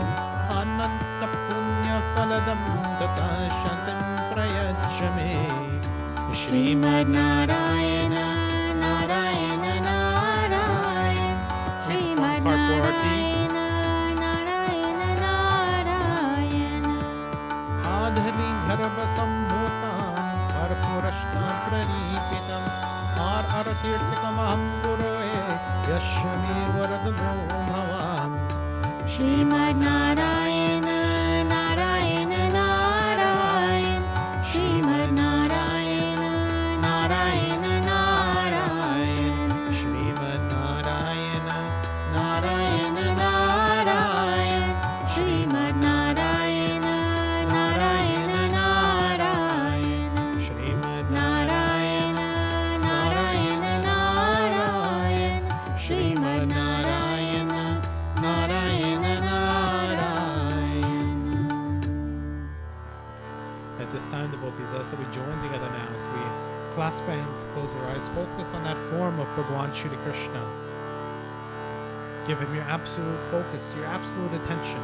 Ananta Punya Phaladam Tata Shantim Prayachame Srimad Narayana Narayana Narayana Srimad Narayana Narayana Narayana Adhari Gharva Sambhuta Karpurashta Praripitam Ar Aratirtikam Aham Guroe Yashami Varadgo Bhavam Srimad Narayana Narayana Narayana Srimad Narayana Narayana Narayana Srimad Narayana Narayana Narayana Srimad Narayana Narayana Narayana Srimad Narayana Narayana Narayana Srimad Narayana Narayana Narayana. At this time, devotees, as we join together now, as we clasp hands, close our eyes, focus on that form of Bhagwan Shri Krishna. Give him your absolute focus, your absolute attention,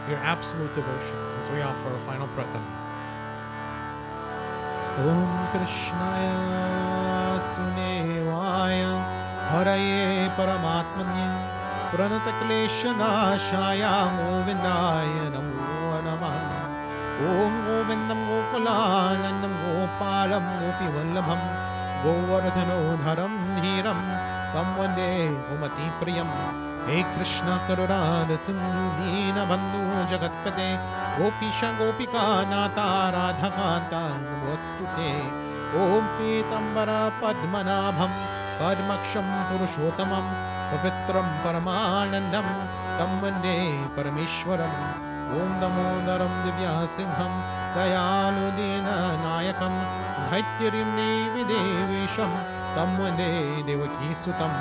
your absolute devotion as we offer our final pratana. Om Krishnaya Sunevaya Haraye Paramatmane Pranata Kleshanashaya Govindaya Namo Namah. Om Govindam Gopalanandam Gopalam Gopivallabham Govardhanodharam Dhiram Tam Vande Gomati Priyam. Hey Krishna Karunada Sindhu Dina Bandhu Jagatpate Gopisha Gopika Nata Radhakanta Namostute. Om Pitambara Padmanabham Padmaksham Purushottamam Pavitram Paramanandam Tam Vande Parameshwaram. Om Damodaram Divyasingham Dayaludina Nayakam Dhaityarim Devi Devisham Tam Vande Devaki Sutam.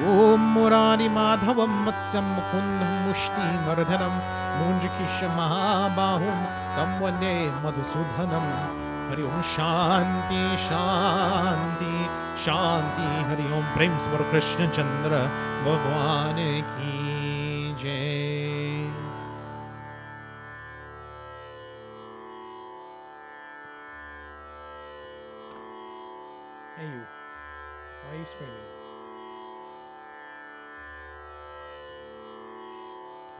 Om Murari Madhavam Matsyam Mukundam Mushti Mardhanam Munjikisha Mahabahum Tam Vande Madhusudhanam. Hari Om Shanti Shanti Shanti. Hari Om Prem Shri Krishna Chandra Bhagwan Ki Jai. Hey you, why are you screaming?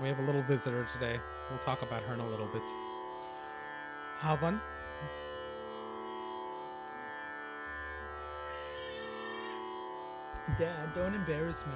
We have a little visitor today. We'll talk about her in a little bit. Havan? Dad, don't embarrass me.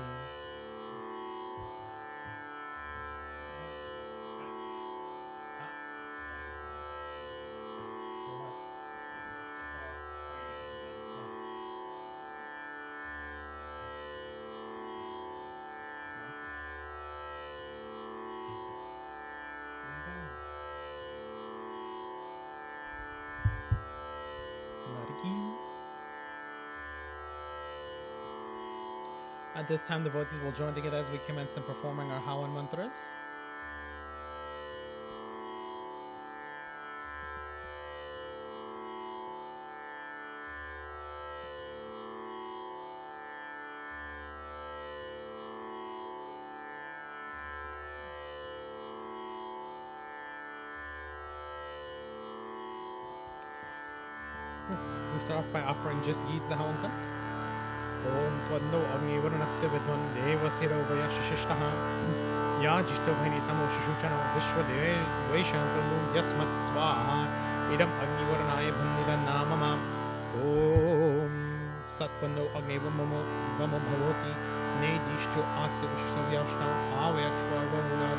At this time, the devotees will join together as we commence in performing our Havan mantras. We start off by offering just ghee to the Havan cup. Om Tvanno Agni Varunasya Vidvan Devasira Vayashishishtaha Yajishtabhini Tamo Shishuchana Vishwadeve Vaishantramu Yasmat Swaha Idam Agni Varunaya Bandira Namama Om Satvanno Agni Vamo Bhavoti Nedishtu Asya Vishavyashna Avayakshva Varunar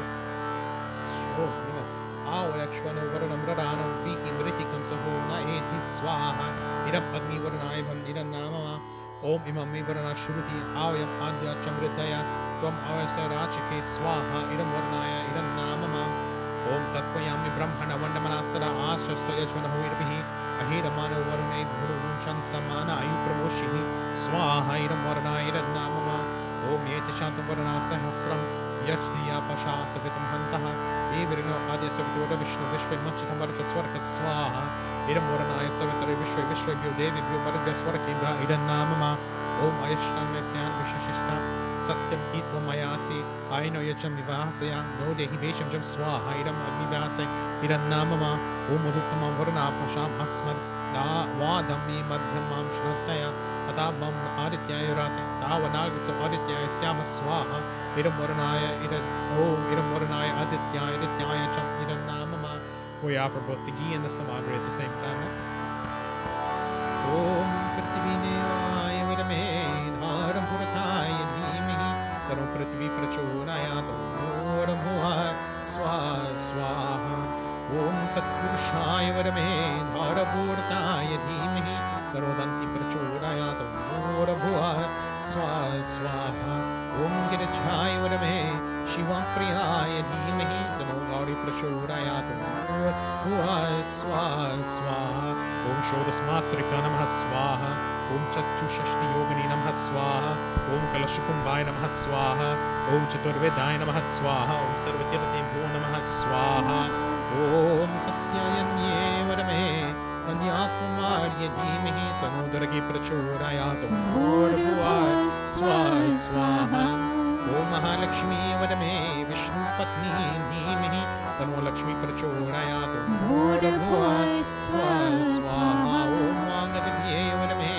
Avayakshvana Varunam Radhanam Vihi Vritikam Sahona Edhi Swaha Idam Agni Varunaya Bandira Namama Om Imam Varana Shruti Avyam Adya Chamritaya Tvam Avasa Rachike Swaha Idam Varnaya Idam Namama Om Tatvayami Brahmana Vandamanasara Ashasta Yajvana Huirbihi Ahira Manu Varune Bhurun Chansamana Ayu Pramoshihi Swaha Idam Varnaya Idam Namama Om Yeti Shanta Varana Sahasram Yachniya Pasha Savitam Hantaha Evirino Adya Savitura Vishnu Vishwa Manchitam Varaka Swaraka Swaha Idam Varanaya Savitari Vishwa Vishwa Devi Bhuvarga Swarakindra Idam Namama Om Ayashtam Mesyan Vishashishtam Satyam Hitva Mayasi Aino Yacham Nivasaya No Dehi Vesham Jam Swaha Idam Agnivasay Idam Namama Om Uduttamam Varana Pasham Asmad Da Vadami Madhyamam Shnataya Atabam Adityaya Rati Tavanagitsa Adityaya Syama Swaha Idam Varanaya Idam Om Idam Varanaya Adityaya Adityaya Cham Idam Namama. We offer both the ghee and the samagri at the same time. Om Prithvinevaya Vidame Dharam Purataya Dhimahi Taram Prithvi Prachodayata Om Swaha Swaha Om Tatpurushaya Vidame Dharam Purataya Dhimahi Tarodanti Prachodayata Om Swaha Swaha Om Girachaya Vidame Shiva Priyaya Dhimahi Tamo Gauri Prachodayata Swaha Swaha Om Shodas Matrika Namaha Swaha Om Chachushashti Yogini Namaha Swaha Om Kalashakumbhaya Namaha Swaha Om Chaturvedaya Namaha Swaha Om Sarvatirtibhyo Namaha Swaha Om Katyayanye Vadame Kanyakumarya Dhimahi Tanodurgi Prachodayata Swaha Swaha Om Lakshmi वदमे Vishnu पत्नी धीमहि तनो लक्ष्मी प्रचोदयात् भूर्भुवः स्वाहा स्वाहा ओम वागदध्ये वदमे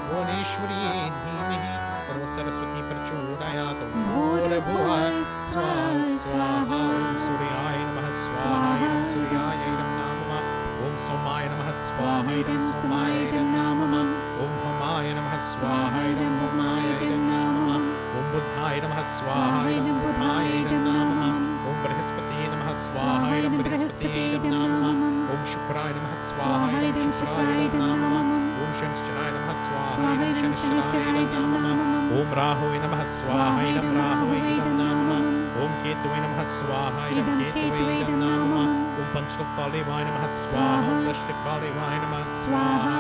भुवनेश्वरी धीमहि तनो सरस्वती प्रचोदयात् भूर्भुवः स्वाहा स्वाहा ओम सूर्याय नमः स्वाहा इदं सूर्याय इदं नमः ओम सोमाय नमः स्वाहा इदं सोमाय इदं नमः ओम हमाय नमः स्वाहा इदं हमाय इदं नमः ओम बुद्धाय नमः स्वाहा इदं बुद्धाय इदं नमः ओम बृहस्पतये नमः स्वाहा इदं बृहस्पतये इदं नमः ओम शुक्राय नमः स्वाहा इदं शुक्राय इदं नमः ओम शनिश्चराय नमः स्वाहा इदं शनिश्चराय इदं नमः ओम राहवे नमः स्वाहा इदं राहवे इदं नमः ओम केतवे नमः स्वाहा इदं केतवे इदं नमः ओम पंचलोकपालेवाय नमः स्वाहा ओम दशलोकपालेवाय नमः स्वाहा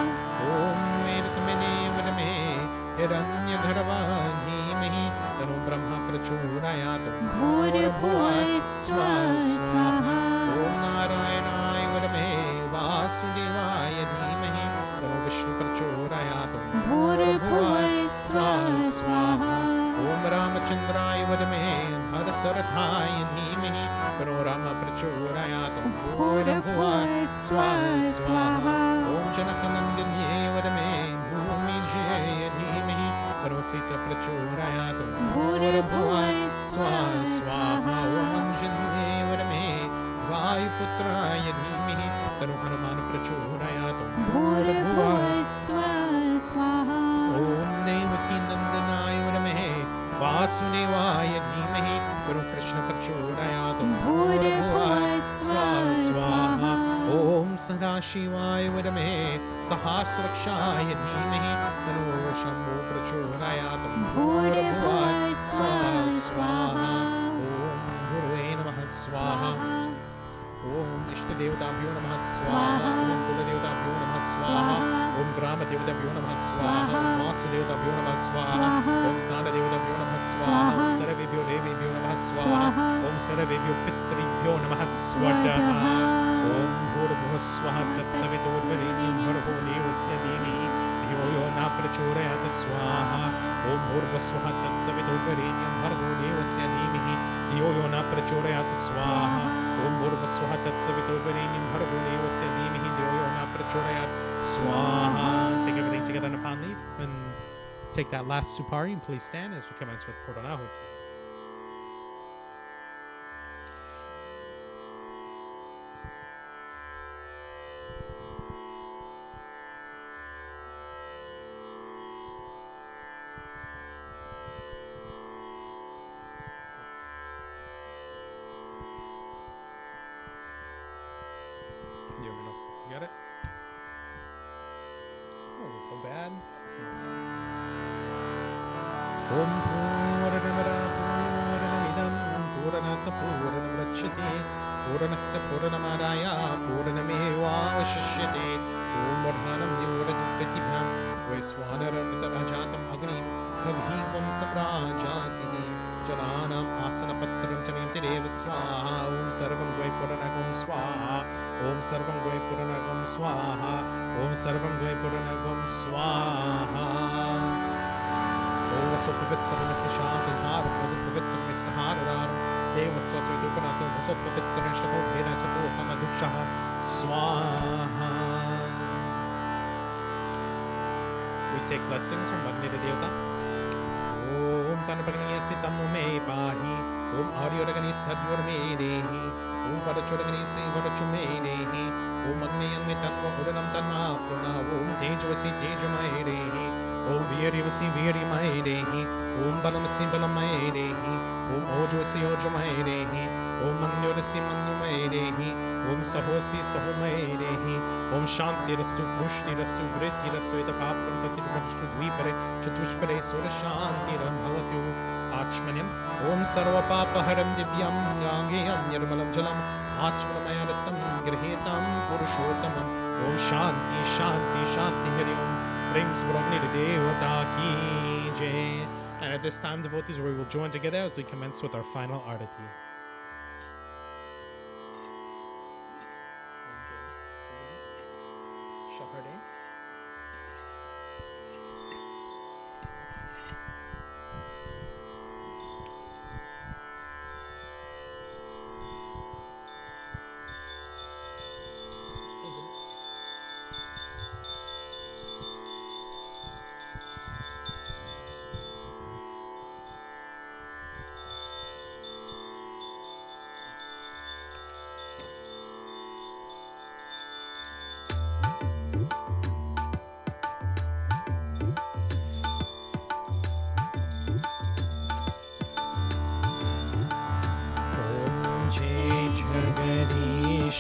ओम वेदतमने वदमे हिरण्यगर्भां धीमहि तनो ब्रह्मा प्रचोदयात् भूर्भुवः स्वाहा ओम नारायणाय वदमे वासुदेवाय धीमहि तनो विष्णु प्रचोदयात् भूर्भुवः स्वाहा ओम रामचंद्राय वदमे धरसरथाय धीमहि तनो राम प्रचोदयात् भूर्भुवः स्वाहा ओम जनकनंदिन्ये वदमे भूमिजये धीमहि तनो सीता प्रचोदयात् भूर्भुवः स्वाहा ओम अंजन्ये वदमे वायुपुत्राय धीमहि तनो हनुमान प्रचोदयात् भूर्भुवः स्वाहा ओम देवकी नंदनाय वदमे वासुदेवाय धीमहि तनो कृष्ण प्रचोदयात् भूर्भुवः स्वाहा ओम सदाशिवाय वदमे सहस्रक्षाय धीमहि तनो शंभो प्रचोदयात् भूर्भुवः स्वाहा ओम गुरुवे नमः स्वाहा ओम इष्टदेवताभ्यो नमः स्वाहा ओम कुलदेवताभ्यो नमः स्वाहा ओम ग्रामदेवताभ्यो नमः स्वाहा ओम वास्तुदेवताभ्यो नमः स्वाहा ओम स्नानदेवताभ्यो नमः स्वाहा ओम सर्वेभ्यो देवेभ्यो नमः स्वाहा ओम सर्वेभ्यो पितृभ्यो नमः स्वतः ओम भूर्भुवः स्वः तत्सवितुर्वरेण्यं भर्गो देवस्य धीमहि धियो यो न प्रचोदयात् स्वाहा ओम भूर्भुवः स्वः तत्सवितुर्वरेण्यं भर्गो देवस्य धीमहि धियो यो न प्रचोदयात् स्वाहा ओम भूर्भुवः स्वः तत्सवितुर्वरेण्यं भर्गो देवस्य धीमहि धियो यो न प्रचोदयात् स्वाहा. Take everything together in a palm leaf and take that last supari and please stand as we commence with Puranahuti. You got it? Was it so bad? Om Puranamara Puranamidam Puranata Puranamrachyate Puranasya Puranamaraya Puranameva Vashishyate Om Varhanam Yuradatibham Vaiswanaram Vitarajatam Agni Bhavhivam Saprajatini Jananam Asana Patram Chaniti Deva Swaha Om Sarvam Dvai Puranagam Swaha Om Sarvam Dvai Puranagam Swaha Om Sarvam Dvai Puranagam Swaha Om Vasopavitram Nisishati Haram Vasopavitram Nisaharam Devastvasva Dukanatam Vasopavitram Shato Bheda Chato Hamadukshaha Swaha. We take blessings from Agnida Devata. Om Tanapagni Sitamu Me Pahi Om Aryoragani Sadyor Me Dehi Om Vadachodagani Sri Vadachu Me Dehi Om Agniyan Mitanva Udanam Tanma Purna Om Tejavasi Tejamai Dehi Om Virivasi Virimai Dehi Om Balamasi Balamai Dehi Om Ojavasi Ojamai Dehi Om Manyodasi Manyumai Dehi Om Sahosi Sahomai Dehi Om Shanti Rastu Pushti Rastu Vritti Rastu Ita Papam Tatit Rastu Dvipare Chatushpare Sura Shanti Ram Bhavatu Achmanim Om Sarva Papa Haram Divyam Gangeyam Nirmalam Jalam Achmanamayarattam Grihetam Purushottamam Om Shanti Shanti Shanti Hari Om Prem Swaragni Devata Ki Jai. And at this time, devotees, we will join together as we commence with our final arati.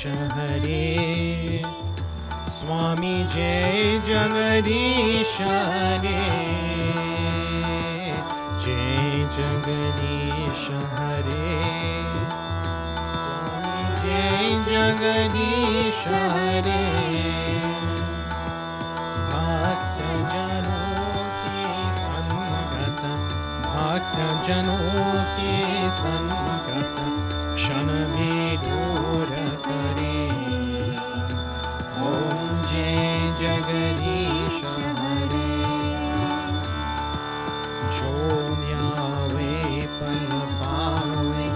हरे स्वामी जय जगदीश हरे जय जगदीश हरे स्वामी जय जगदीश हरे भक्त जनों के संकट क्षण में दूर करे ओम जय जगदीश हरे जो न्यावे पल पावे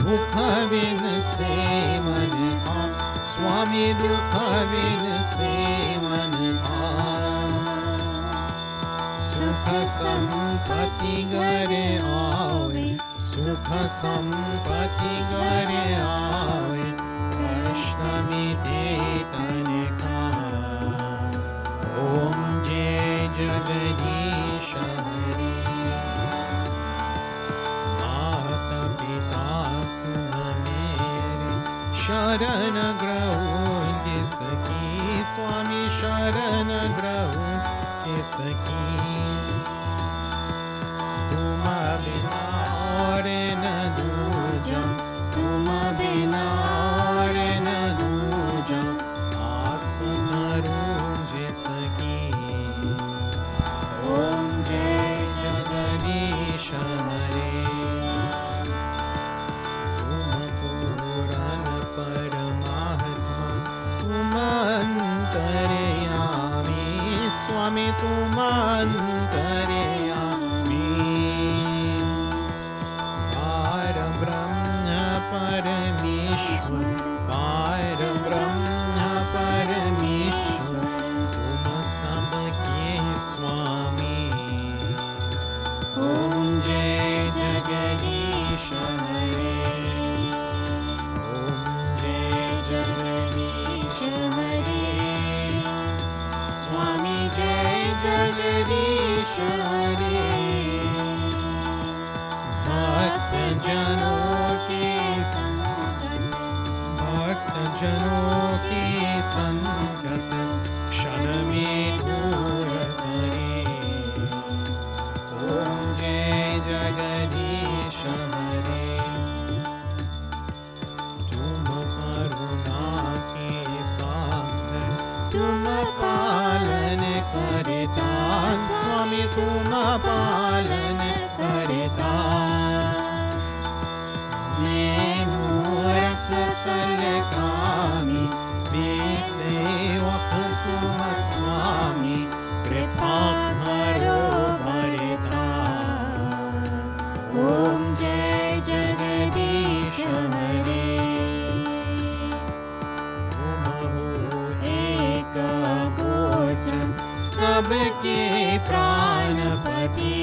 दुख बिन से मन का स्वामी दुख बिन से मन का सुख संपत्ति घरे आवे सुख संपत्ति घरे आवे अष्टमी ते तन का ओम जय जगदीश हरे माता पिता तुम मेरे शरण ग्रहो जिसकी स्वामी शरण ग्रहो जिसकी तुम बिना और न दूजा तुम बिना और न दूजा आस करूं जिसकी ओम जय जगदीश हरे तुम पूरन परमात्मा तुम अंतर्यामी स्वामी तुम अंतर्यामी परमेश्वर पार ब्रह्म परमेश्वर तुम सबके स्वामी ओम जय जगदीश हरे ओम जय जगदीश हरे स्वामी जय जगदीश हरे भक्त जनों के जनों के संकट क्षण में दूर करे ओम जय जगदीश हरे तुम करुणा के सागर तुम पालन करता स्वामी तुम पालन करता कलकामी बेसेवक तुम स्वामी कृपा करो बरता ओम जय जगदीश हरे तुम हो एक गोचर सबके प्राणपति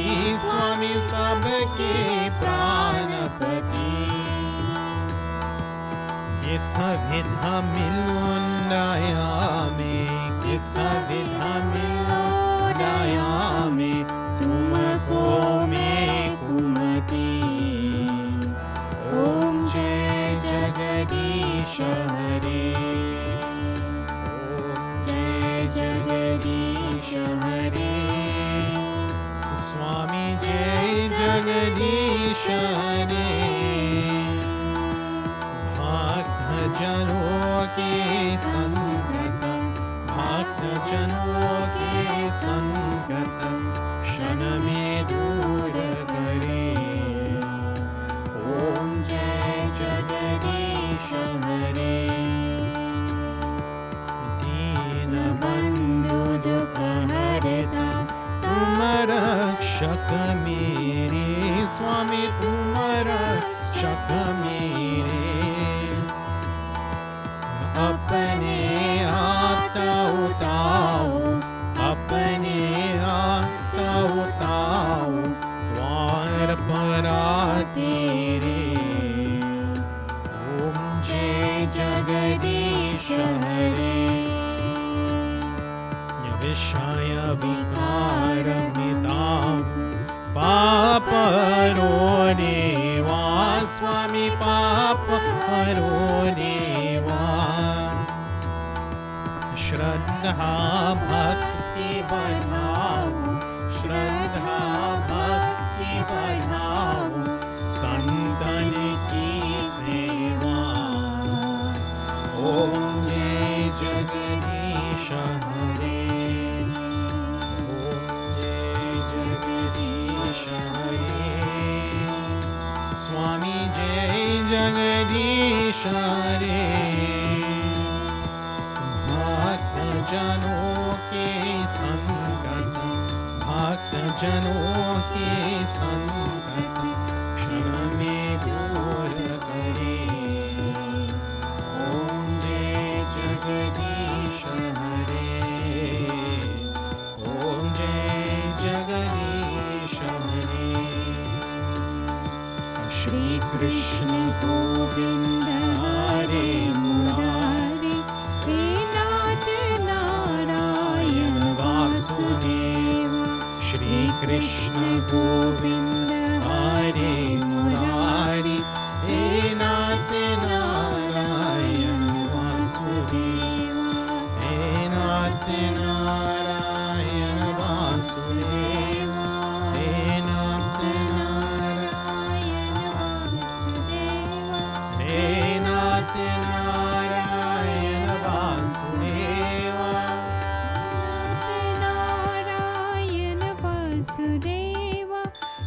स्वामी सबके प्राणपति किस विधा मिलो दया में किस विधा मिलो दया में तुमको मैं कुमति ओम जय जगदीश हरे ओम जय जगदीश हरे स्वामी जय जगदीश हरे जनों के संकट भक्त जनों के संकट क्षण में दूर करे ओम जय जगदीश हरे दीन बंधु दुख हरता तुम रक्षक मेरे स्वामी तुम रक्षक मेरे अपने हाथ उठाओ अपने हाथ उठाओ द्वार पर तेरे ओम जय जगदीश हरे विषय विकार मिताप पाप हरो देवा स्वामी पाप हरो देवा श्रद्धा भक्ति बढ़ाओ, श्रद्धा भक्ति बढ़ाओ, संतन की सेवा। ओम जय जगदीश हरे, ओम जय जगदीश हरे, स्वामी जय जगदीश हरे। भक्त जनों के संकट, भक्त जनों के संकट क्षण में दूर करे। ओम जय जगदीश हरे, ओम जय जगदीश हरे। श्री कृष्ण गोविंद हरे मुरारी, हे नाथ नारायण वासुदेव। श्री कृष्ण गोविंद हरे मुरारी, हे नाथ नारायण वासुदेव, हे नाथ नारायण वासुदेव, हे नाथ नारायण वासुदेव, हे नाथ नारायण वासुदेव, नारायण वासुदेव,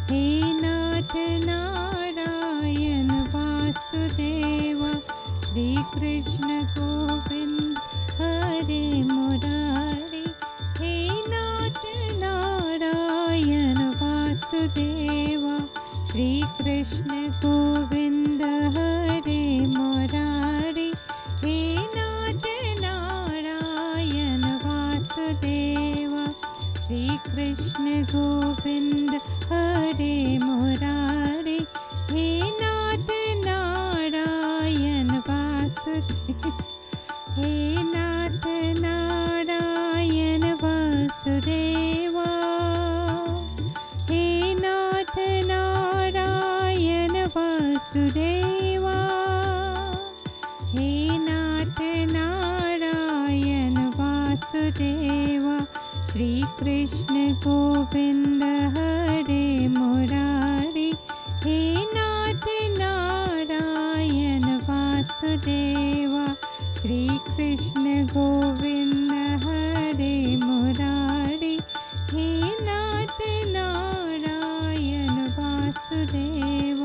हे नाथ नारायण वासुदेव। श्री कृष्ण गोविंद हरे मुरारी, हे नाथ नारायण वासुदेव। श्री कृष्ण गोविंद हरे मुरारी, हे नाथ नारायण वासुदेव। श्री कृष्ण गोविंद हरे मुरारी, हे नाथ नारायण वासुदेव, हे नाथ नारायण वासुदेव, हे नाथ नारायण वासुदेव, हे नाथ नारायण वासुदेव। श्री कृष्ण गोविंद हरे मुरारी, हे नाथ नारायण वासुदेव। श्री कृष्ण गोविंद हरे मुरारी, हे नाथ नारायण वासुदेव,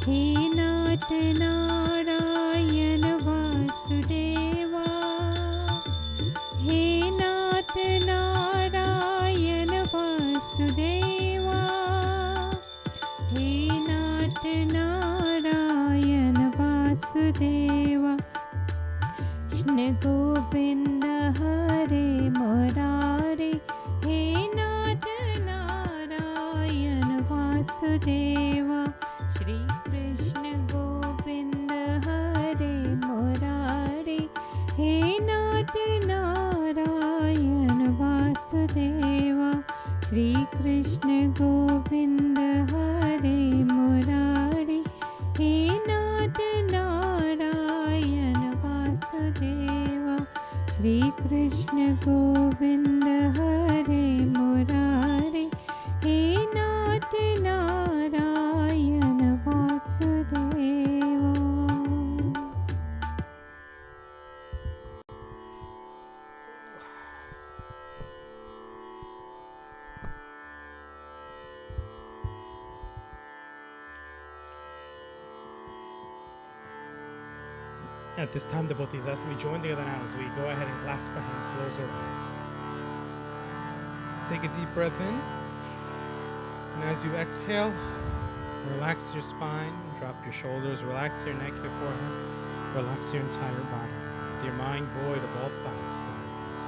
हे नाथ नारायण वासुदेव, हे नाथ नारायण वासुदेव, हे नाथ नारायण वासुदेव। कृष्ण गोविंद हरे मुरारी, हे नाथ नारायण वासुदेव। श्री कृष्ण गोविंद हरे मुरारी, हे नाथ नारायण वासुदेव। श्री कृष्ण गोविंद हरे मुरारी, हे नाथ नारायण वासुदेव। श्री कृष्ण गोविंद हरे मुरारी, हे नाथ Narayan Vasudev. At this time, devotees, as we join together now, as we go ahead and clasp our hands, close our eyes. Take a deep breath in, and as you exhale, relax your spine, drop your shoulders, relax your neck, your forehead, relax your entire body. With your mind void of all thoughts, devotees.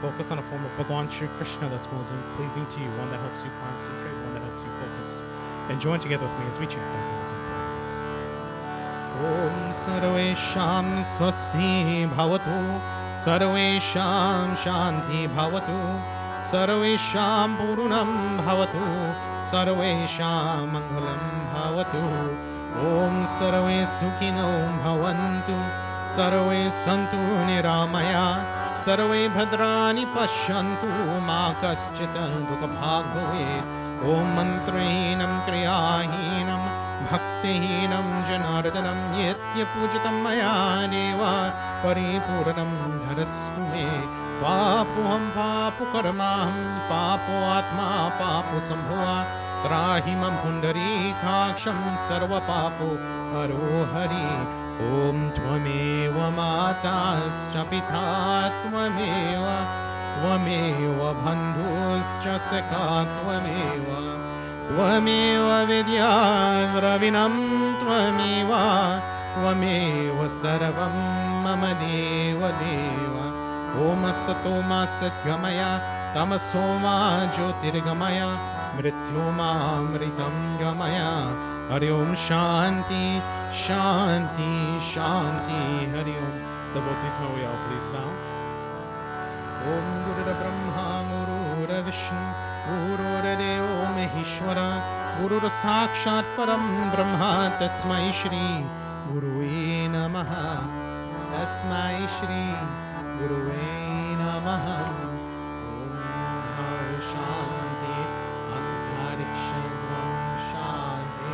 Focus on a form of Bhagavan Shri Krishna that's most pleasing to you, one that helps you concentrate, one that helps you focus. And join together with me as we chant our closing prayers. Om Sarvesham Swasti Bhavatu, Sarvesham Shanti Bhavatu, Sarvesham Purnam Bhavatu, Sarvesham Mangalam Bhavatu. Om Sarve Sukhino Bhavantu, Sarve Santu Niramaya, सर्वे भद्राणि पश्यन्तु मा कश्चित् दुःखभाग् भवेत् ॐ मन्त्रहीनं क्रियाहीनं भक्तिहीनं जनार्दनं नित्यपूजितं मया देव परिपूर्णं धरस्तु मे पापोऽहं पापकर्माहं पापो आत्मा पापो सम्भवा त्राहि मम पुण्डरीकाक्षं सर्वपापो हरो हरि ॐ त्वमेव माताश्च पिता त्वमेव बन्धुश्च सखा त्वमेव विद्या द्रविणं त्वमेव सर्वं मम देव ॐ असतो मा सद्गमय तमसो मा ज्योतिर्गमय मृत्युमामृतं गमय हरि ओम शांति शांति शांति हरि ओम devotees may we all please bow Om Guru Brahma Guru Vishnu Guru Devo Maheshwara Guru Sakshat Param Brahma Tasmai Shri Gurue Namaha Tasmai Shri Gurue Namaha Om Har Shanti Antariksha Shanti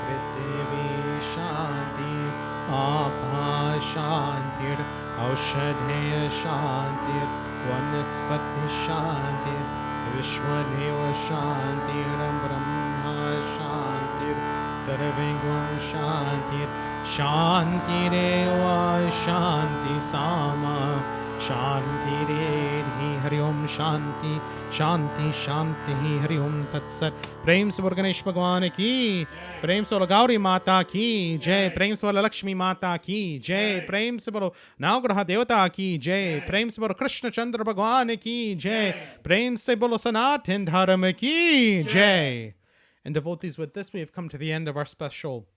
Prithvi Shanti Abha Shanti Aushadheya Shanti Vanaspati Shanti Vishwadeva Shanti Brahma Shanti Sarvegam Shanti Shanti Reva Shanti Sama Shanti Redhi Hari Om Shanti Shanti Shanti Hari Om Tat Sat Prem se bol Ganesh Bhagwan ki Prem se bol Gauri Mata ki Jai Prem se bol Lakshmi Mata ki Jai Prem se bol Navgraha Devata ki Jai Prem se bol Krishna Chandra Bhagwan ki Jai Prem se bol Sanatana Dharma ki Jai. And devotees, with this we have come to the end of our special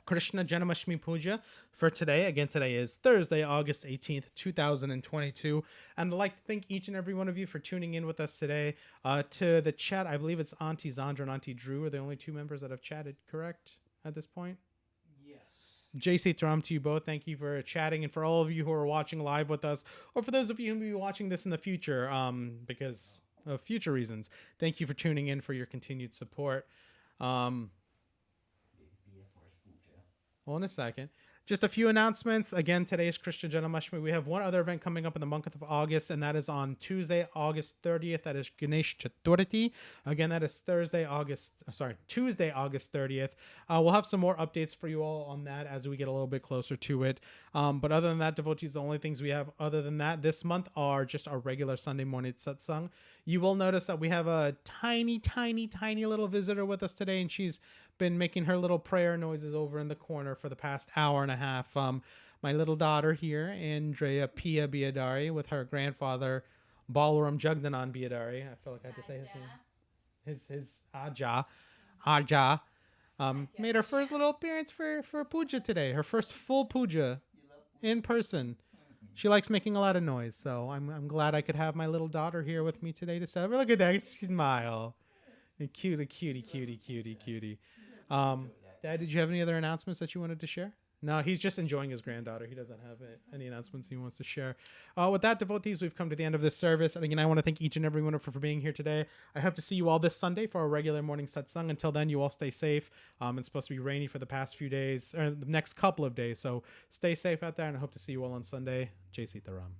Krishna Janmashtmi Puja for today. Again, today is Thursday, August 18th, 2022. And I'd like to thank each and every one of you for tuning in with us today. To the chat, I believe it's Auntie Zandra and Auntie Drew are the only two members that have chatted, correct, at this point? Yes. Sita Ram to you both. Thank you for chatting. And for all of you who are watching live with us, or for those of you who will be watching this in the future, because of future reasons, thank you for tuning in, for your continued support. Well, in a second. Just a few announcements. Again, today is Krishna Janmashtmi. We have one other event coming up in the month of August, and that is on Tuesday, August 30th. That is Ganesh Chaturthi. Again, that is Tuesday, August 30th. We'll have some more updates for you all on that as we get a little bit closer to it. But other than that, devotees, the only things we have other than that this month are just our regular Sunday morning satsang. You will notice that we have a tiny, tiny, tiny little visitor with us today, and she's been making her little prayer noises over in the corner for the past hour and a half. My little daughter here, Andrea Pia Biadari, with her grandfather, Balaram Jagdanan Biadari. I feel like I had to say his name. His Aja. Made her first little appearance for Puja today. Her first full Puja in person. She likes making a lot of noise, so I'm glad I could have my little daughter here with me today to celebrate. Look at that smile. Cutie. Dad, did you have any other announcements that you wanted to share? No, he's just enjoying his granddaughter. He doesn't have any announcements he wants to share. With that, devotees, we've come to the end of this service. And again, I want to thank each and every one of you for being here today. I hope to see you all this Sunday for our regular morning satsang. Until then, you all stay safe. It's supposed to be rainy for the past few days, or the next couple of days. So stay safe out there, and I hope to see you all on Sunday. Jai Sita Ram.